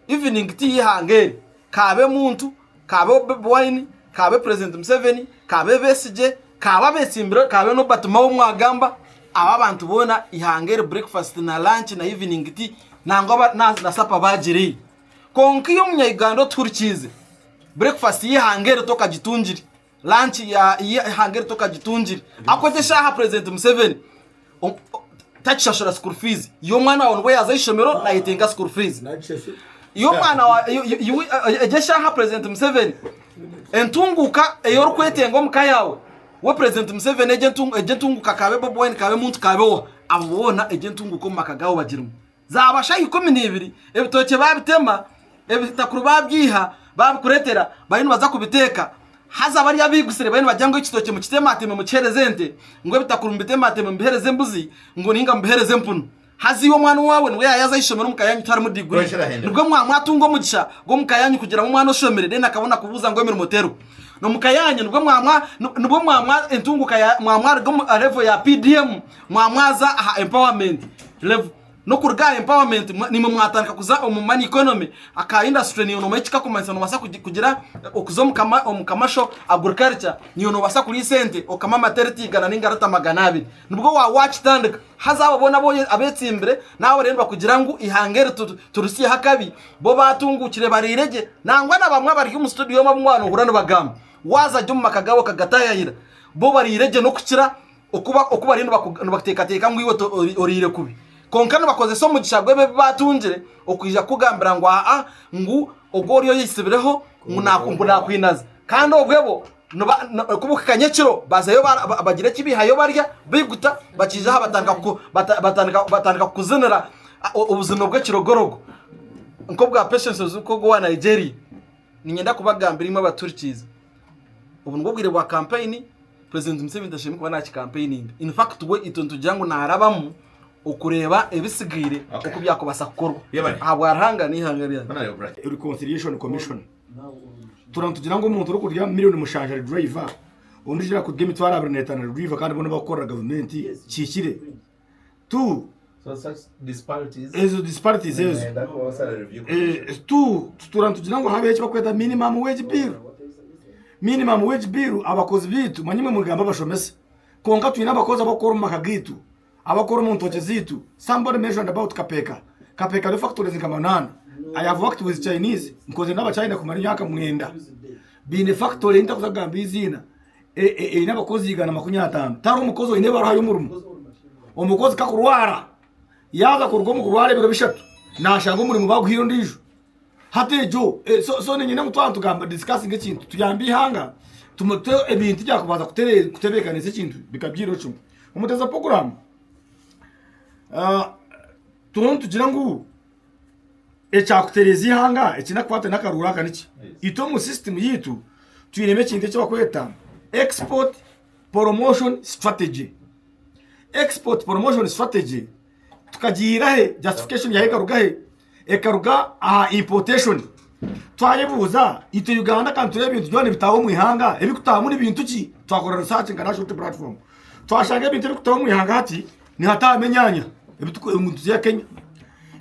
evening tea yihangere kabe muntu kabe wine kabe president Museveni kabe besije kabe besimbiro kabe no batuma wo mwagamba aba bantu bona ihangere breakfast na lunch na evening tea nangoba na sapa bajiri konki yo munyayigando turkize breakfast yihangere toka gitunjiri lunch ya ihangere toka gitunjiri akogesha ha president Museveni tachashura school fees yo mwana wonwe yazayishomero na yitenga school fees yo mwana wa egesha ha president Museveni entunguka eyo rukwetengo mukayawe wo president Museveni ejentunguka kabe Bobi Wine kabe muntu kabe wo abona ejentunguko makagaho bagirimo zabasha 12 ebitoke babitema ebitakuru babyiha babikuretera bayinu baza kubiteka haza bari yabigusire bayinu bajyango ikitoke mu kitemateme mu cerezente ngo bitakuru mbitemateme mbihereze mbuzi ngo ninga mbihereze mpunu hazi yo mwana wawe ngo yaza ishomero mukayanyu twari mu degree nibwo mwatungo mugisha ngo mukayanyu kugira mu mwana ushomere dena akabona kubuza ngo emere motero no mukayanyu nibwo mwamwa entunguka ya mwamwa level ya PDM mwamwaza empowerment level no kurga empowerment ni mwatanka kuza money economy aka industry ni ono mechika kumanisa no basa kugira okuzo mukamasho agriculture ni ono basa kuri sente okama maternity gana ningarata maganabi nubwo wa watch stand haza ababona bo abetsimbere nawe rero bakugira ngo ihangere turusiye hakabi bo batungukire barirege nangwa nabamwe bari mu studio mabumwana urano bagamba waza jyo makagabo kagatayira bo barirege no kukira okuba rino bakutekateka ngo iwe orire kubi konkana bakoze so mugishagwe be batungire okwijja kugambira ngo ngu ogoriyo yisibireho munakumbura kwinaza kandi ogwebo kubuka kanyekiro bazayo bagira kibihayo barya biguta bakijaha batandika kuzinira ubuzino bwe kirogorogo nko bwa patience zuko gwa Nigeria ninyenda kubagambira imwe abaturikiza ubu ngo bwire bwa campaign president Museveni ndashimye kuba naki campaigning in fact we itonto jango narabamo ukureba ebisigire uko byakobasa gukorwa abo arahanga nihangarira reconciliation commission turantugira ngo umuntu uri kurya miliyoni mushanje driver undi jira kudge mitwara 250 driver kandi bona bakora government kikire tu so such disparities ezo turantugira ngo habe cyo bakweta minimum wage bill abakozi bitu manyimwe mugamba bashomese konka twina abakozi abakora makagitu abakora mu ntoke zitu. Somebody mentioned about Kapeka the factories kama 8. I have worked with Chinese nkoze n'aba China kumara imyaka mwenda bine factory intakuzagamba izina n'abakozi igana 50 tari umukozi wine barahaye umurumo umukozi kakurwara yaza kurwo mu kurwara biro bishatu nashanga umurimo baguhiro ndijo hatejo so nyine mutwantu gamba discussing ikintu tuyambi hanga tumuto ebintu byakubaza kutebekana ese kintu bikabyiro cyo umuteza program tugira ngo ecyakutereza ihanga ekinakwata nakarura kaniki ito mu system yitu tuyireme kinde cyo bakweta export promotion strategy tukagira he justification ya ekaruga he ekaruga importation twayebuza ito Uganda kandi turebe ibintu byone bitaho mu ihanga ebikutaho muri bintu ki twakora research ngana shoot platform twashanga ibintu bikutaho mu ihanga ati ni hatamenyanya umuntu ya Kenya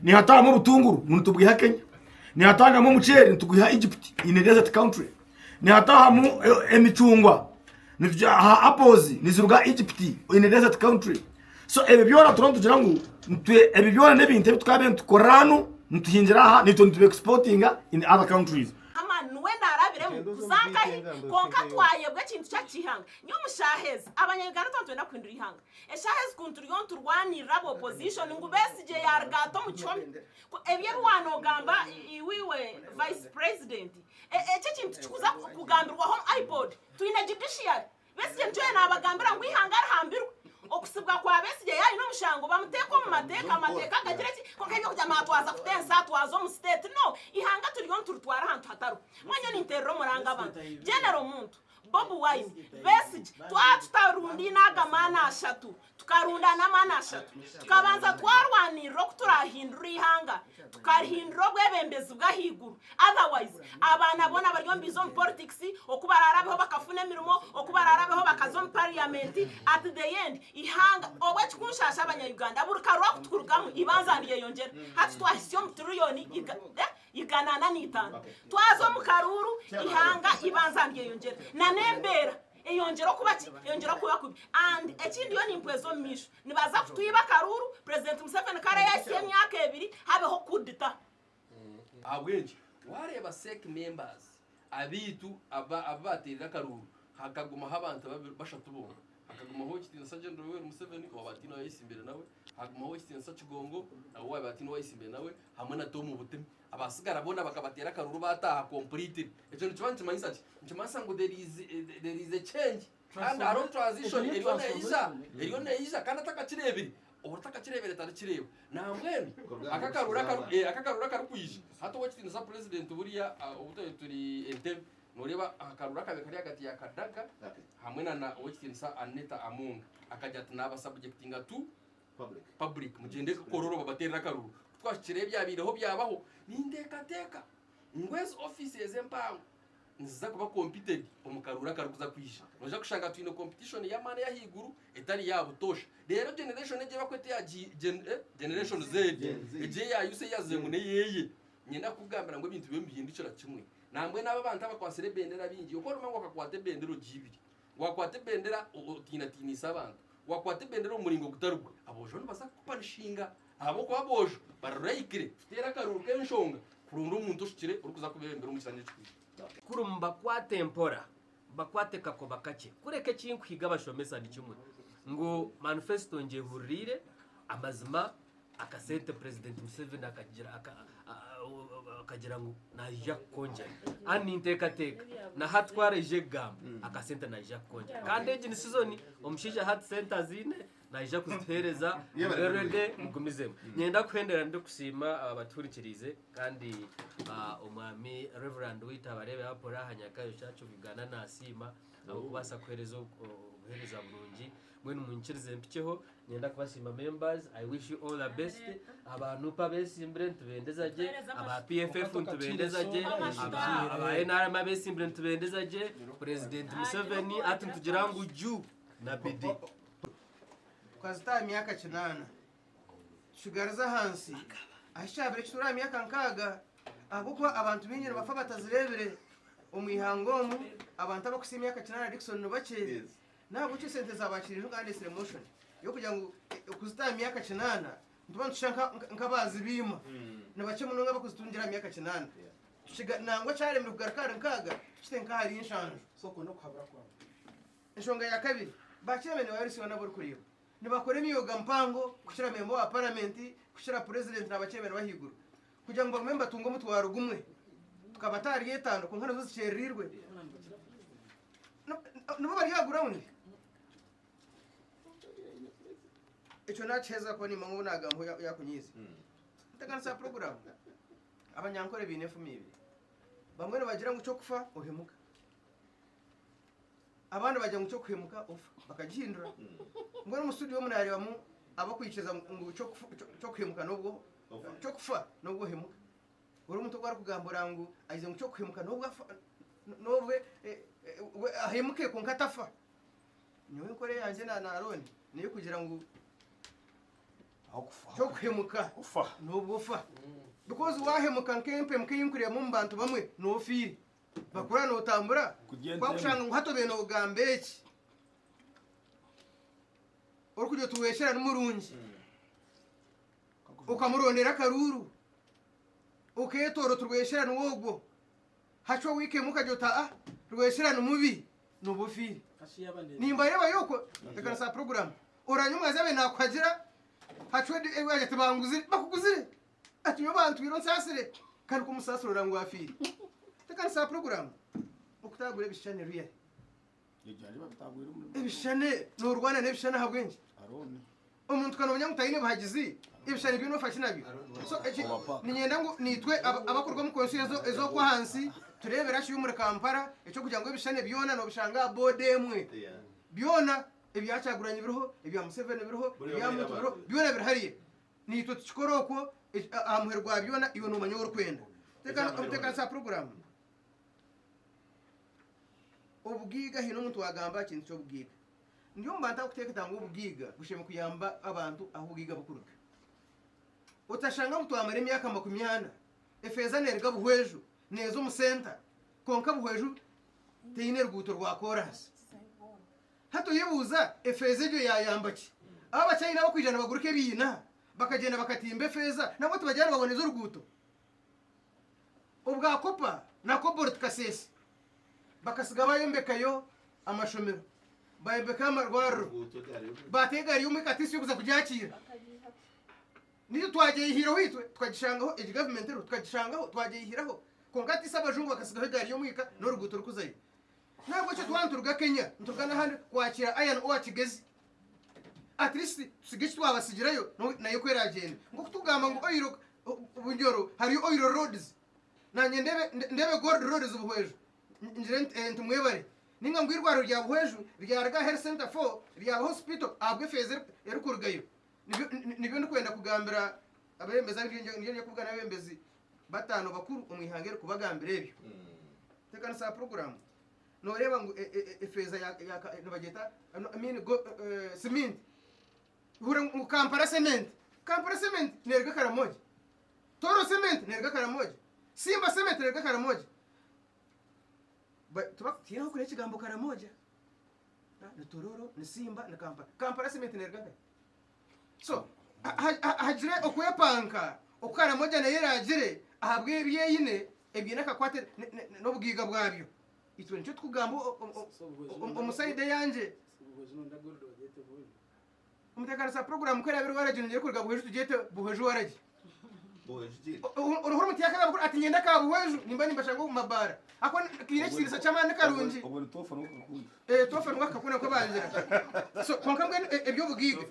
ni hatamo butunguru umuntu tubwiha Kenya ni hatangamo umuceri tuguha Egypt in a desert country ni hatamo emicungwa ni apples ni ziruga Egypt in a desert country so ebe byora tugira ngo ebe byora nebinte tukabe tukorano ntuhingira aha nito ntube exporting in other countries wenda arabiremo kuzangahi konka twayebwe kintu cyakihanga nyo mushaheza abanyaganda twenda kwindura ihanga eshaheza kunturi yon turwanira opposition ngo besije yargato mu cyome ebye rwano gamba iwiwe vice president ece kintu cyuza kugambirwa home iPod tuina judiciary besije ntwe nabagambira ngo ihanga arahambirwa okusibwa kwa besije yayi no mushango bamuteko mu mateka gagireki konkenyo kujya matwaza kutensa twazo mu state no ihanga turi yon turutwara hantu hataru mwanyo ni interro muranga abantu general muntu Bobi Wine besije twatarundi nagamana ashatu tukarunda namana ashatu tukabanza twarwanira kuturahindura ihanga tukarihindura bwebembezi bwahiguru otherwise abana bona bari yombizo mu politics okubararabeho bakafune mirimo okubararabeho bakazo mu parliament at the end ihanga obwe tukunshasha abanya Uganda burukarwa kutukurugamu ibanzandiye yongera hati twahisiyo mu trillioni iganana n'itanu twazo mu karuru ihanga ibanzandiye yongera na nembera eyongera kuba kubi and ekindi yo nimpwezo misho nibaza kutwiba karuru president Museveni kare yasiye myaka 2 habeho kudita abwenje wareba sec members abitu abatirira karuru hakaguma habantu bashatu bonga hakagumaho Kitinsa General Yoweri Museveni wabati no yahise imbere nawe, hakagumaho Kitinsa Kigongo nawe wabati no yahise imbere nawe, hamwe na Tom Butemi abasigara bona bakabatera akaruru bataha complete. Ejo nikibanze manyisa ati nkimansa ngo there is a change and a transition eriyo neisha kandi atakakirebere ubutakakirebere tarikireba namwe akakarura karukwisha hato wakitinza president buriya ubutaye turi Entebbe noreba akarura kabe kari hagati ya Kadaga hamwe na wakitinza Aneta Amunga akajya ati naba subjectinga to public mugende kororo babatera akaruru twashikire byabireho byabaho nindekateka ngwezi offices empango nziza kuba competed umukarura karukuza kwisha noja kushanga twino competition ya mana ya higuru etari yabutosha rero generation eje bakwete ya generation Z eje ya yuse yazengune yeye nyina kugambira ngo ibintu bihindukira kimwe nambwe naba banta bakwasere bendera bingi uko rumango akakwate bendero jibiri wakwate bendera tinisa abantu wakwate bendera umuringo gutarugwa abojo nibasa kupanishinga abo kwa bojo barayikire tera karuru kenshonga kurundu umuntu ushikire urukuza kubembera umusanye chikwi kurumba kwa tempora bakwate kako bakache kureke chinkwiga bashomesa ni kimwe ngo manifesto nje hurire amazima akasente president Museveni akagira ngo naja konja ani ntekateka na hatwareje gam akasente naja konja kandi ejini season omushisha hat center zine naja kuzitereza berede ngumizemo nyenda kwendera ndo kusima abaturikirize kandi umwami Reverend wita barebe hapo rahanyakayo cyacu bigana nasima abo kubasa kwereza uhereza burungi mwe numunchirize mpikeho nyenda kubashima members. I wish you all the best. Abantu pa besimbire tubendezaje, aba PFF tubendezaje, aba NRM besimbire tubendezaje, President Museveni atugira ngo ju na BD kwazita myaka 8 shugariza hansi ashabire kitura myaka nkaga abuko abantu binyira bafa batazirebere umwihangomu abantu abakusi myaka 8 Dickson nubake nabo cyo sente zabakirije kandi emotion yo kugira ngo kuzita myaka 8 ntubantu shanka nkabazi bima nabake muno ngabakuzitungira myaka 8 shiga nangwa cyare mu kugarukara nkaga kitenka hari inshanjo soko no kuhabura kwa inshonga ya kabiri bakemene warisi wanaburi kuriyo nibakore miyoga mpango kushira membo wa parliament kushira president nabakemene bahiguru kugira ngo memba tungo mutwaro gumwe tukabatari yetando ku nkana zose cherirwe no bari yagura undi echo nacheza ko ni mangu nagambo yakunyize ndakansa program abanyankore binefu mibi bamwe bagira ngo cyo kufa uhemuka abandi bajya ngo cyo kwimuka ufa bakagihindura ngo no studio mu nareba mu abakwiceza ngo cyo kwimuka nubwo cyo kufa nubwo hemuka uri umuntu gwara kugambura ngo ayize ngo cyo kwimuka nubwo nobwe ahemuke ko nkatafa niwe kore yanje na Aroni niyo kugira ngo cyo kwimuka ufa nubwo ufa because wahemuka nkempe mkiyinkuriye mu mbantu bamwe no firi bakura no tambura bakushanga ngo hato beno ugambeki uri kujya tuweshera n'umurungi ukamurondera karuru uketoro turweshera n'uwogo hacho wike mukajota rweshera n'umubi n'ubufiri nimba yaba yoko tekansa program uranyuma zabe nakwagira hacho ewaje tabanguzi bakuguzire ati yo bantu biro nsasire kandi kumusasura ngo afiri tekansa program ukutagure bishane real yejaje babitagwira ibishane n'urwana n'ibishane habwenje Aroni umuntu kanobanya mutayine bahagizi ibishane bino fashi nabi so ninyenda ngo nitwe abakorwa mu konsiyo ezo kwa hansi turebera shi muri Kampala eco kugira ngo ibishane byona no bishanga bodemwe byona ibyacaguranye biroho ibya Museveni biroho ibyamutu biroho byona birahariye nitwe tukikoroko amuherwa byona iyo numanyo w'urukwenda tekana sa program ubwiga hino umuntu wagamba kintu cyo bwiga ndiyo mbanta kuteka tango ubwiga gushema kuyamba abantu aho ubwiga bukuruka utashanga mtu amare myaka 20 efeza nerga buhwejo nezo mu center konka buhwejo teine ruguto rwa chorus hato yebuza efeza ryo yayambaki aba cyayina bakwijana baguruke bina bakagenda bakatimba efeza nabo tubajyana baboneza uruguto ubwa kopa na kobort kasese bakasiga bayombekayo amashomero bayebeka amarwaro bategariye umwe katisi yo kuza kujakira niyo twagiye ihiro hitwe twagishangaho igi government ro twagishangaho twagiye ihiraho konkati sabajungu bakasigaho igari yo mwika no ruguto rukuzaye ntabwo cyo twanturuga Kenya nturugana handi kwakira iron ore kigezi at least sigishi twabasigirayo nayo kweragenda ngo kutugamba ngo oiro ubunjoro hari oiro roads nanye ndebe gold roads ubuhwejo njire ntumwebare ninga ngwirwaro rya buhwejo rya Raga Health Center 4 rya hospital abwe feze erukurugayo nibyo ndikwenda kugambira abembeza ngiye kuvugana abembezi batano bakuru umwihangere kubagambira ebyo tekana sa program no reba ngo efeza ya bageta I mean go cement hure mu Kampala cement nerga karamoja Toro cement nerga karamoja Simba cement nerga karamoja tubakira kuri kigambo karamoja na Tororo ni Simba na Kampala cement nerga so hajire okwepanka okaramoja na yeragire ahabwe byeyine ebyina kakwate no bwiga bwabyo itwe nicyo twugambo umusayide yanje umutekano sa program kwera biro waraje ngiye kurga buheje tugete buheje waraje uruhuru mutiyaka gabukuru ati ngenda ka buheje nimba shanga mu mabara ako kire kirisa cyamane karungi ubu tofa no kakunda tofa no kakuna ko banjira so konka mbwe ebyo bugiga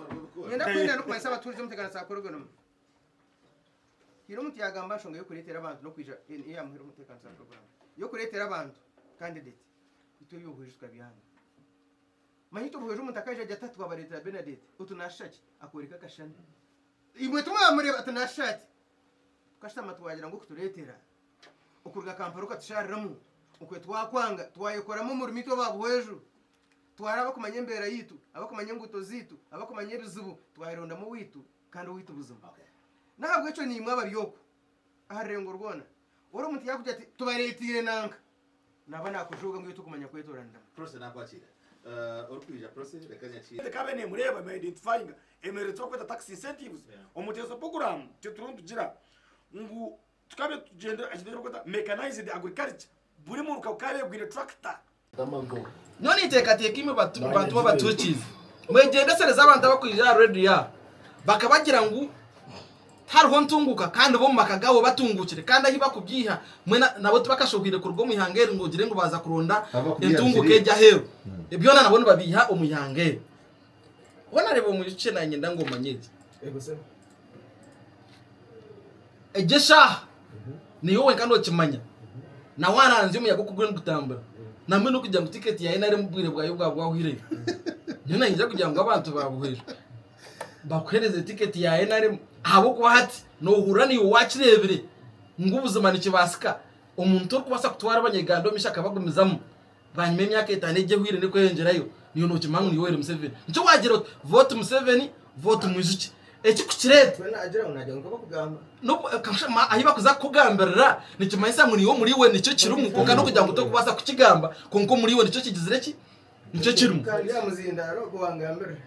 ngenda kwenda no kwisa abaturije umutekano sa program hiro mutiyagamba shonga yo kuretera abantu no kwija iya muhiro umutekano sa program yo kuretera abantu candidate ito yo buheje twabihanga Mahito buheje umutakaje ajya tatwa bareta Benedict utunashaki akoreka kashani imwe tumamure atunashaki kashama twagira ngo kuturetera ukurga kamparo katushariramu ukwe twakwanga twayekoramo mu rumito babuheje twaraba kumanyembera yitu abakumanye nguto zitu abakumanye bizubu twayironda mu witu kandi witu buzuma ntabwo eco ni imwe abariyoko aharengo rwona uri umuti yakujya ati tubaretire nanka naba nakujuga ngo tukumanya kwetorana process nakwakira urkwija process rekanyakira kabene mureba ma identifying emereto kweta tax incentives omutezo program teturundu gira ngo tukabe tugenda agenda kweta mechanized agriculture buri mu rukabe gwire tractor none itekatiye kimwe bantu babatukiza mwegenda sereza abantu abakwija ready ya bakabagira ngo hariho ntunguka kandi bo makagabo batungukire kandi ahi bakubyiha mwe nabo tubakashobwire kurwo muhangere ngo gire ngo baza kuronda intunguke jya hero ibyo nabone babiha umuhangere bona rebo mu gice nanye ndangoma nyezi egesha ni wowe kandi okimanya na waranze umuyaga kugura gutambara namwe no kujya mu ticket ya NRM mubwire bwayo bwahwire nyina njya kugira ngo abantu babuhire bakwereze ticket ya NRM abo kwati no hurani wakirebere ngubuzima nikibasika umuntu uri kubasa kutwara abanyegando mishaka bagumizamo banyime myaka itaneje hwire ne kwengerayo niyo no kimangu ni Yoweri Museveni nicyo wagira vote Museveni vote Mwizuki eki kukirete nagira unajya ngo bakugamba no kashama ahiba kuza kugamberera nikimanyisa muri wo muri we nicyo kirumukuka no kugira ngo to kubasa kukigamba konko muri we nicyo kigizireki nicyo kirumu kandi ya muzindaro kuwangambere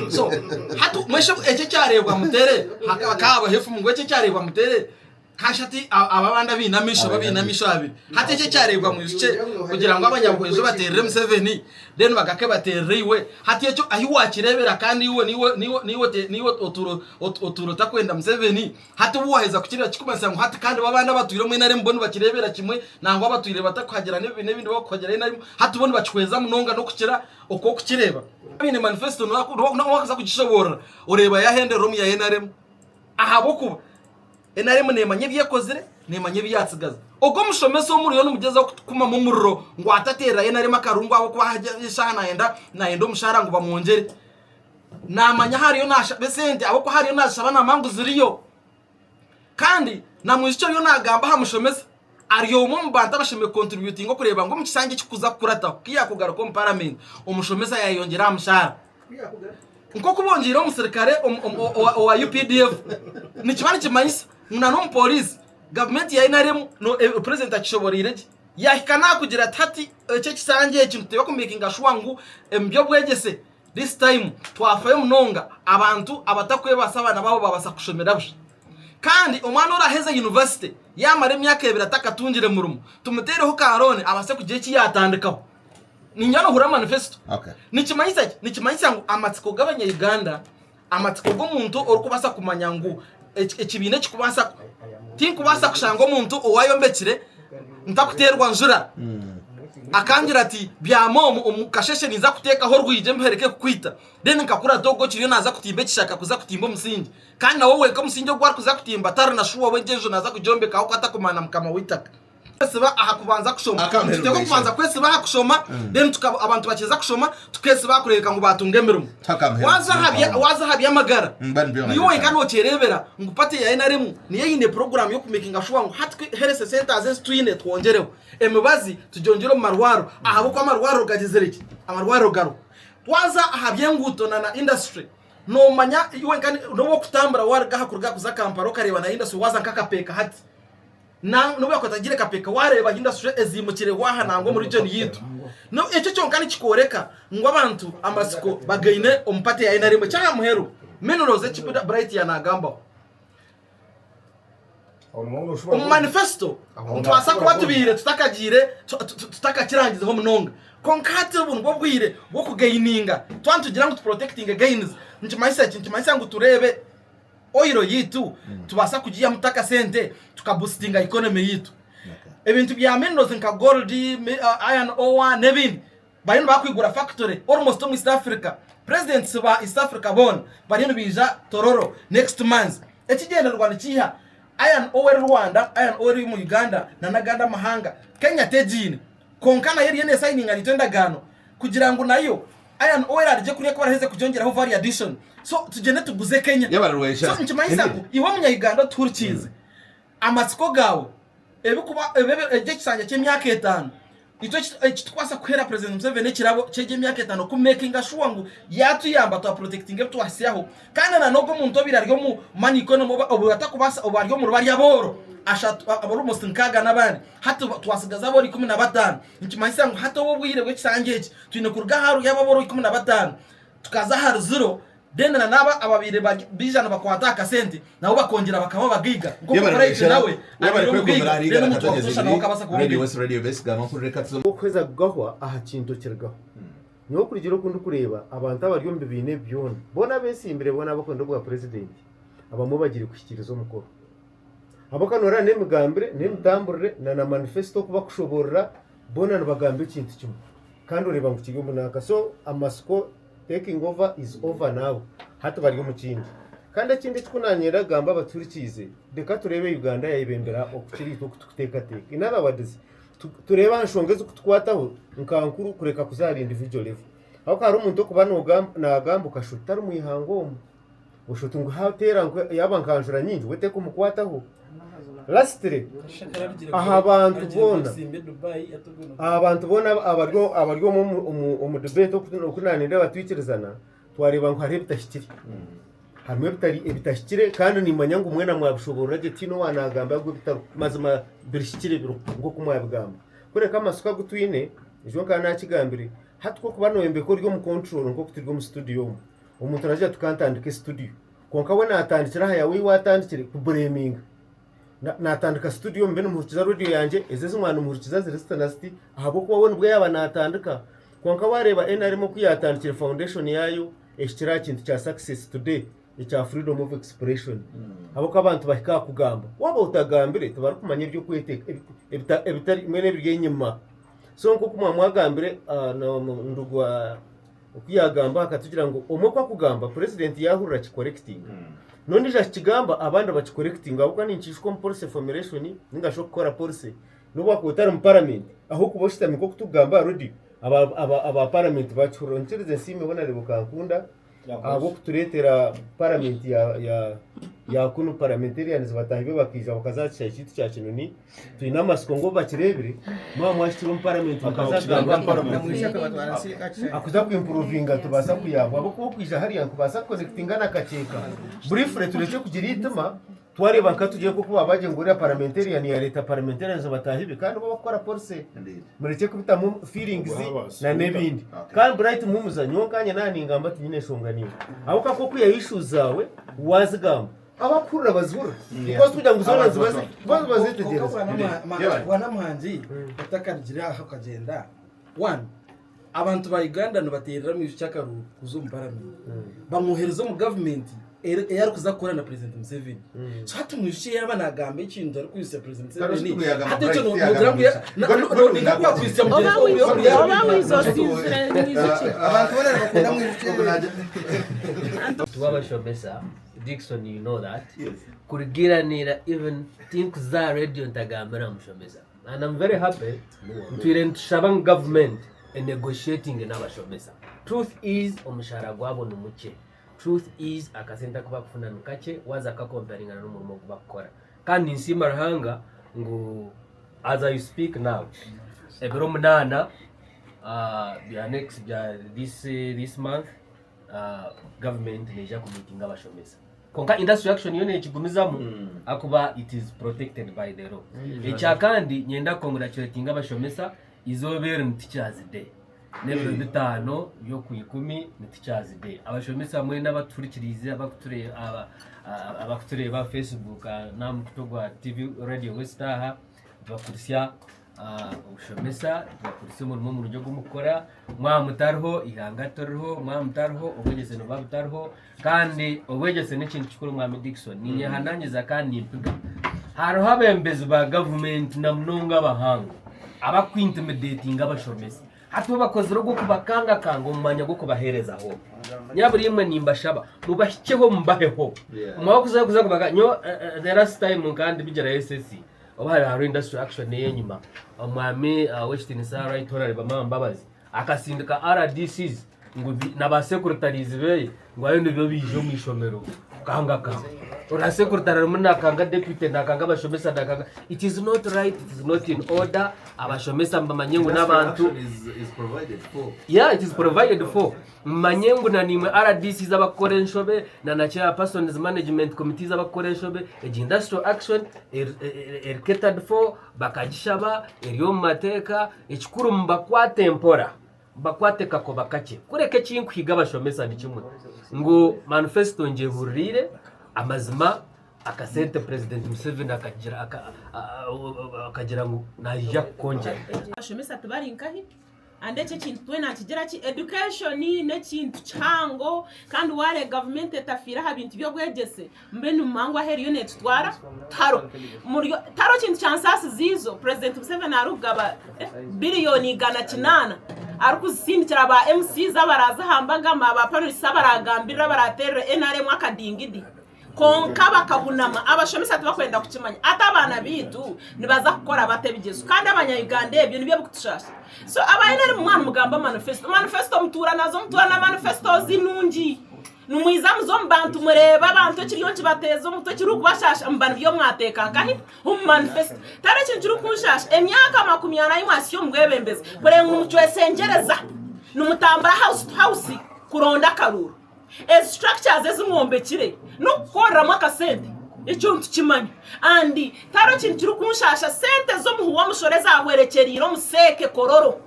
so hatu mwesho eki cyarebwa mutere hakaba hefu mu eki cyarebwa mutere kashati ababanda binamisho babinamisho abiri hati eki cyarebwa mu gice kugira ngo abanyabuhezo baterere Museveni then bagake batereriwe hati ecyo ahi wakirebera kandi niwo oturo takwenda Museveni hati buwaheza kukirira kikumasa ngo hati kandi babanda batuyire mu NRM mbone bakirebera kimwe nango abatuyire batakwagera n'ibindi bakogera NRM hati bone bakikweza munonga no kukira uko kukireba bine manifesto no wakaza kugishobora ureba ya hende room ya NRM ahabo kuba NRM nemanye byekozere nemanye byatsigaza ubwo mushomeso muri yo numugeza kuma mu murro ngo atatera NRM akarungu abo kwa hajya naenda umushara ngo bamwongere namanya hariyo nasha besente abo ko hariyo nasha bana mangu ziriyo kandi namwisho yo nagamba hamushomesa ariyo mu mbanta bashime contributing ngo kureba ngo mukisange kikuza kurata kiya kugara ko parliament umushomesa yayongera amushara nko kubongira umusirikare wa UPDF ni kibana kimanyisa muna no police government ya NRM no president akishoborire yahikana kugira tati cyo kisange ikintu teba kumakinga shwangu mbyo bwegese this time twafaye munonga abantu abatakwe basabana babo babasa kushomera busha kandi umwana uraheze university yamare myaka 2 atakatungire murumo tumutereho karone abase kugiye kiyatandikaho ni nyano hura manifesto Okay. nikimanyisa ngo amatsiko gabanya Uganda amatsiko go muntu orukubasa kumanya ngo ekibine kikubasa tinkubasa kushanga umuntu owayombekire ntakuterwa njura akangira ati byamomo umukasheshe niza kuteka ho rwije mpereke kukwita then nkakura dogo kiriyo naza kutimbe kishaka kuza kutimba musingi kandi nawo weka musingi gwa kuza kutimba tar na shuwa wenjejo naza kujombeka aho kwatakumana mukama witaka kwesiba aha kubanza kushoma tuteko kubanza kwesiba aha kushoma then abantu bakeza kushoma tukesiba kureka ngo batungemerumo waza habya magara niyo wekano ocherebera ngupate ya NRM niyo yine program yo kumakinga shuwa ngo hatwe herese centers twine twongereho emibazi tujonjero marwaro ahabo kwa marwaro gagezereki amarwaro garo waza habya nguto na industry no manya iwe ngani no kutambara warga hakurga kuza kamparo kareba na industry waza nkakapeka hati na no yakotagire kapeka wareba industry ezimukire waha nango muri region yitu no echo cyonkani kikoreka ngo abantu amasiko bagaine ompate ya NRM cyanga muheru minerals echipuda bright ya nagamba manifesto twasa kuba tubire tutakagire tutakakirangize ho munonga konkate ubungo bwire bwo kugaininga twantugira ngo protecting gains ntimayisa ngo turebe oiro yitu tubasa kugiya mutaka sente tukaboostinga economy yitu ebintu bya minerals nka gold iron ore nebindi bayino bakwigura factory almost in East Africa presidents ba East Africa bon bayino bija tororo next month ekigenderwa nikiha iron ore Rwanda iron ore mu Uganda na Naganda mahanga Kenya tejini konkana yeri yene signing alitenda gano kugira ngo nayo iron ore arije kuriye ko baraheze kujongeraho value addition so tugende tuguze Kenya so nkimayisa iwe munya Uganda turkize amatsiko gawe ebikuba eje kisanje cy'imyaka 5 ito kitwasa kuhera president Museveni kirabo cyeje imyaka 5 ku making sure ngo yatuyamba to protecting ebu twasiyaho kandi na nogo muntu biraryo mu mani economy obu atakubasa obaryo mu rubari yaboro ashatu aboro mustinkaga nabandi hatu twasigaza bori 15 nkimayisa ngo hatu wo bwire bwe kisanje iki twine kurga haru yababoro 15 tukaza haru 0 dena na naba ababire bijana bakwataka sente nabo bakongera bakaba bagiga ngo correct nawe ukweza gahwa aha kintu kirgaho niho kurigiro kundi kureba abantu abaryombe bine byone bona bese imbere bona bakondo bwa president abamo bagire kushikirizo mukoro abakanora nemigambire nemtamburire na manifesto kuba kushoborera bona nabagambe kintu kimwe kandi ureba ngo kigo munaka so amasiko taking over is over now hatu bari mu kindi kandi kindi tkunanyera gamba baturikize deka turebe Uganda yayibembera okukiri tukuteka teka inara wadizi tureba nshongeze kutwataho nkankuru kureka kuzari individual level aho kari umuntu kubana na gamba ukashutara mu ihango ushutu ngo hatera ngo yabankanjura nyingi wete kumukwataho lastly abantu bona abaryo mu debate okunanira batwikirizana twareba ngo hari bitashikire hamwe bitari ebitashikire kandi nimanya ngo umwena mwabishobora getino wanagamba ngo bitaro mazima birishikire biro ngo kumwabigamba kureka amasuka gutwine ejo kana nakigambire hatwo kubanoyembe ko ryo mu control ngo kutirwo mu studio umuntu araje tukantandike studio konka we natandikira yawe watandikire ku blaming natandika studio mbe n'umuhukiza radio yanje ezeze umwana umuhukiza ziristanasti ahabo ko wabona ubwo yaba natandika konka wareba NRM ko yatandikira foundation yayo ekira kintu cya success today icya freedom of expression abo ko abantu bahika kugamba waba utagambire tubara kumanya ibyo kweteka ebitari mwene byenyima so nko kumwagambire ndugwa ukiyagamba akatugira ngo omoko kugamba president yahurira kicorrecting none je kigamba abandi bakicorrecting ahubwo ninkishwa mu policy formulation ningasho gukora policy nuba kutara mu parliament aho kuboshita miko kutugamba rudi aba parliament bacuronkereze sime bona rebukankunda abo kuturetera parliament ya kuno parliamentarians batahibe bakija bakazacisha ikitu cya kinoni tuyinamasiko ngo bakirebire mwashitiro mu parliament bakazagamba akuza kuimprovinga tubasa kuyamba abo kwija hariya kubasa connectinga nakacheka briefly tureke kugira ituma twareba nkatugiye kuko babaje ngurira parliamentarian ya leta parliamentarians batahibe kandi bo bakora policy mureke kubita mu feelings na nebindi kandi bright mumuza nyonganye nani ngamba tinyine shongani abo kako kuya issues zawe wazigamba abakurura bazura because kugira ngo zona zibaze bazitegereza wana muhanzi utakargira aho kagenda one abantu ba Uganda nobaterera mu cyakaru kuzumparami bamwohereza mu government yari kuzakora na President Museveni so hati mwishiye abanagambe ikintu ari kwisa President Museveni hati cyo program ya ndikwa kwisa mu abantu bana bakunda mwishiye tubabashomesa Dickson, you know that. Kurigiranira even think za radio ntagambira mushomesa. And I'm very happy to Shaban government and negotiating n'abashomesa. Truth is omushara gwabo numuche. Truth is akasenta kuba kufuna nukache waza akakomparinga n'umurimo kubakora. Kandi nsima rahanga ngo as I speak now. Ebero munana this month government neja kumitinga abashomesa. Konka industry action yone ekigumizamu akuba it is protected by the law. Ekyakandi nyenda congratulating abashomesa izobere mu Teachers Day. Nebiro bitano yo ku 10 ni Teachers Day. Abashomesa mwe n'abaturikirize abakuture ba Facebook na mutogwa TV Radio Westaha bakurisya ushomesa bakurisya mu rujyo gumukora mwamutarho ihangatorho mwamutarho obwegese no babutarho kandi obwegese n'ikintu kikuru mwami Dickson ninye hananyiza kandi impiga haro habembezi ba government na mnonga bahanga abakwintimidating abashomesa hatu bakoze ro gukubakanga kango umanya gukubahereza ho nyaburi imwe nimbashaba mubashikeho mbaheho mwakuza kubaga nyo the last time kandi bijera SSC obaye haro industry action yenyuma omwami Western Sahara itorare bamama mbabazi akasindika RDCs ngo naba secretaries be ngo ayo ndibyo bijo mwishomero kanga ora secretary muna kanga deputy nakanga abashomesa nakanga it is not right, it is not in order abashomesa mbamanyengu n'abantu is provided for. Yeah, it is provided for. Manyengu na nimwe RDC z'abakora nshobe na chairpersons management committees z'abakora nshobe industrial action catered for bakagishaba eriyo mateka ekikuru mbakwate tempora bakwateka ko bakache kureke kintu higa abashomesa ni kimwe ngo manifesto nje burire amazima akasente President Museveni akagira ngo najya konje abashomesa tubari nkahi andeke kintu twena kigira ki education ne kintu chango kandi wale government etafira ha bintu byo gwegese mbe numangwa heriyo netwara taro kintu chansasi zizo President Museveni arugaba billion igana kinana arukuzindikira ba MC zabaraza hambaga ba panel sabaragambira baraterera NRM akadingidi konka bakabunama abashomesa tubakwenda kukimanya atabana bitu nibaza gukora batebigezo kandi abanya Uganda ebyo nibyo bukutushasha so abayina ari mu mwana mugamba manifesto mutura na manifesto zinungi numwiza muzombantu mureba abantu kiriyo kibatezo muto kiru kubashasha mbana byo mwateka nkahi manifesto tare kintu kushasha emyaka 20 asiyo mwebembeze kure nkumucyo esengereza numutambara house kuronda karuru structures ezimwombe kire no kora makasente icyo ntukimanya andi taro kintu kiri kunshasha sente zo muhuwa mushoreza ahwerekeriro museke kororo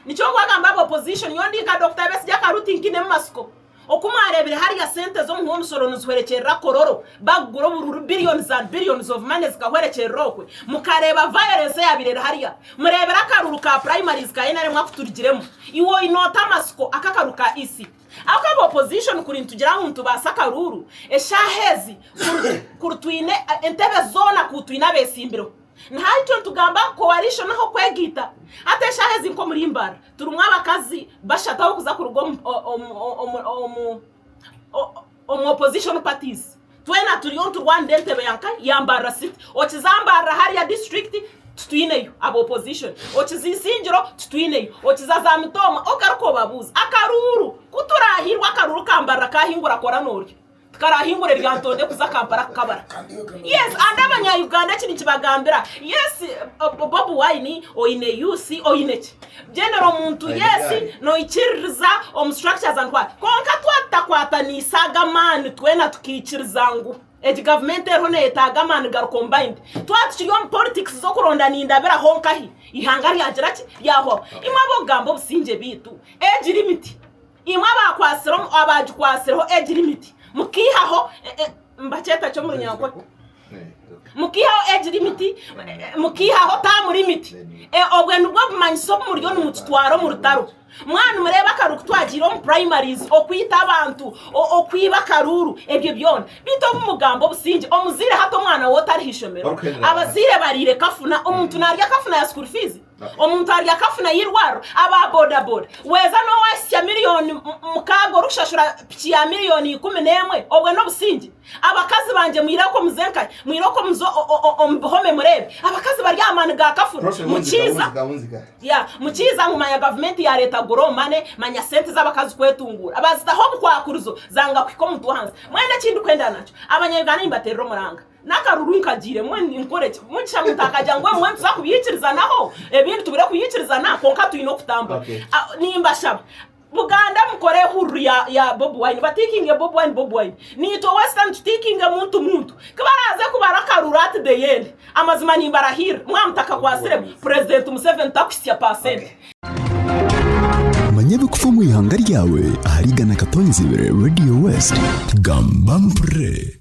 nicyo kwagamba opposition yondika Dr. Besija karuti nkine masko okumarebere hari ya sente zo muhuwa mushoro nuzwerekerira kororo baguro bururu billions and billions of money zikahwerekeriro kwe mukareba violence yabirera hariya murebera karuru ka primaries ka NRM mwakuturigiremo iwo inota masko akakaruka isi akaba opposition kuri ntugira ngo ntubasa karuru eshahezi kurutwine entebe zona kutwina besimbiro ntacyo tugamba coalition aho kwegita ate shahezi nko muri imbara turumwa abakazi bashataho kuza kurugo opposition parties twena turiyo turwande entebe yanka yambara city okizambara hari ya district tutwineyo abo opposition okizisingiro tutwineyo okizaza mitoma okaruko babuza akaruru kuturahirwa akaruru kambara kahingura kora noryo tukarahingure ryantonde kuza kampara kabara yes andabanya Uganda kini kibagambira yes Bob Wine oine UC oinechi general muntu yes no ikiriza structures and what konka twatakwata ni saga man twena tukikirizangu edi government erone etagamana gar combined twatchiriyo politics zo kuronda nindabera honkahi ihangari yagira yaho imabo gambo businje bitu age limit imwe abakwasiro abajikwasiro age limit mukihaho mbacheta cyo muri nyako mukihaho age limit mukihaho ta muri limit obwe nubwo bumanyiso muri yo n'umutwaro mu rutaro mwana mureba akaru kutwagira mu primaries okwita abantu okwiba karuru ebyo byona bito umugambo businge omuzire hato mwana wotari hishomero abazire barire kafuna omuntu narya kafuna ya school fees omuntu arya kafuna yirwaro aba boda boda weza no wasya miliyoni mukago rushashura piki ya miliyoni 11 obwo no businge abakazi banje mwirako muzenka mwirako muzo home murebe abakazi baryamana ga kafuna mukiza ya mukiza mu maya government ya leta goromane manya sente z'abakazi kwetungura abazitaho kwakuruzo zanga kwiko muntu hanze mwene kindu kwenda nacho abanyayugana imbaterero muranga nakaruru nkagire mwene nkoreke mucisha mutakajya ngo mwe tuzakubiyikiriza naho ebintu tubire kuyikiriza na konka tuyino kutamba nimba shaba Buganda mukore huru ya Bob Wine batikinge Bob Wine nito western tikinge muntu kubaraze kubara karurati de yende amazima nimbarahira mwamtaka kwa sire president Museveni takusya % manyabe kufa mu ihanga ryawe ahariga na Katonzi Radio West Gamba mpre.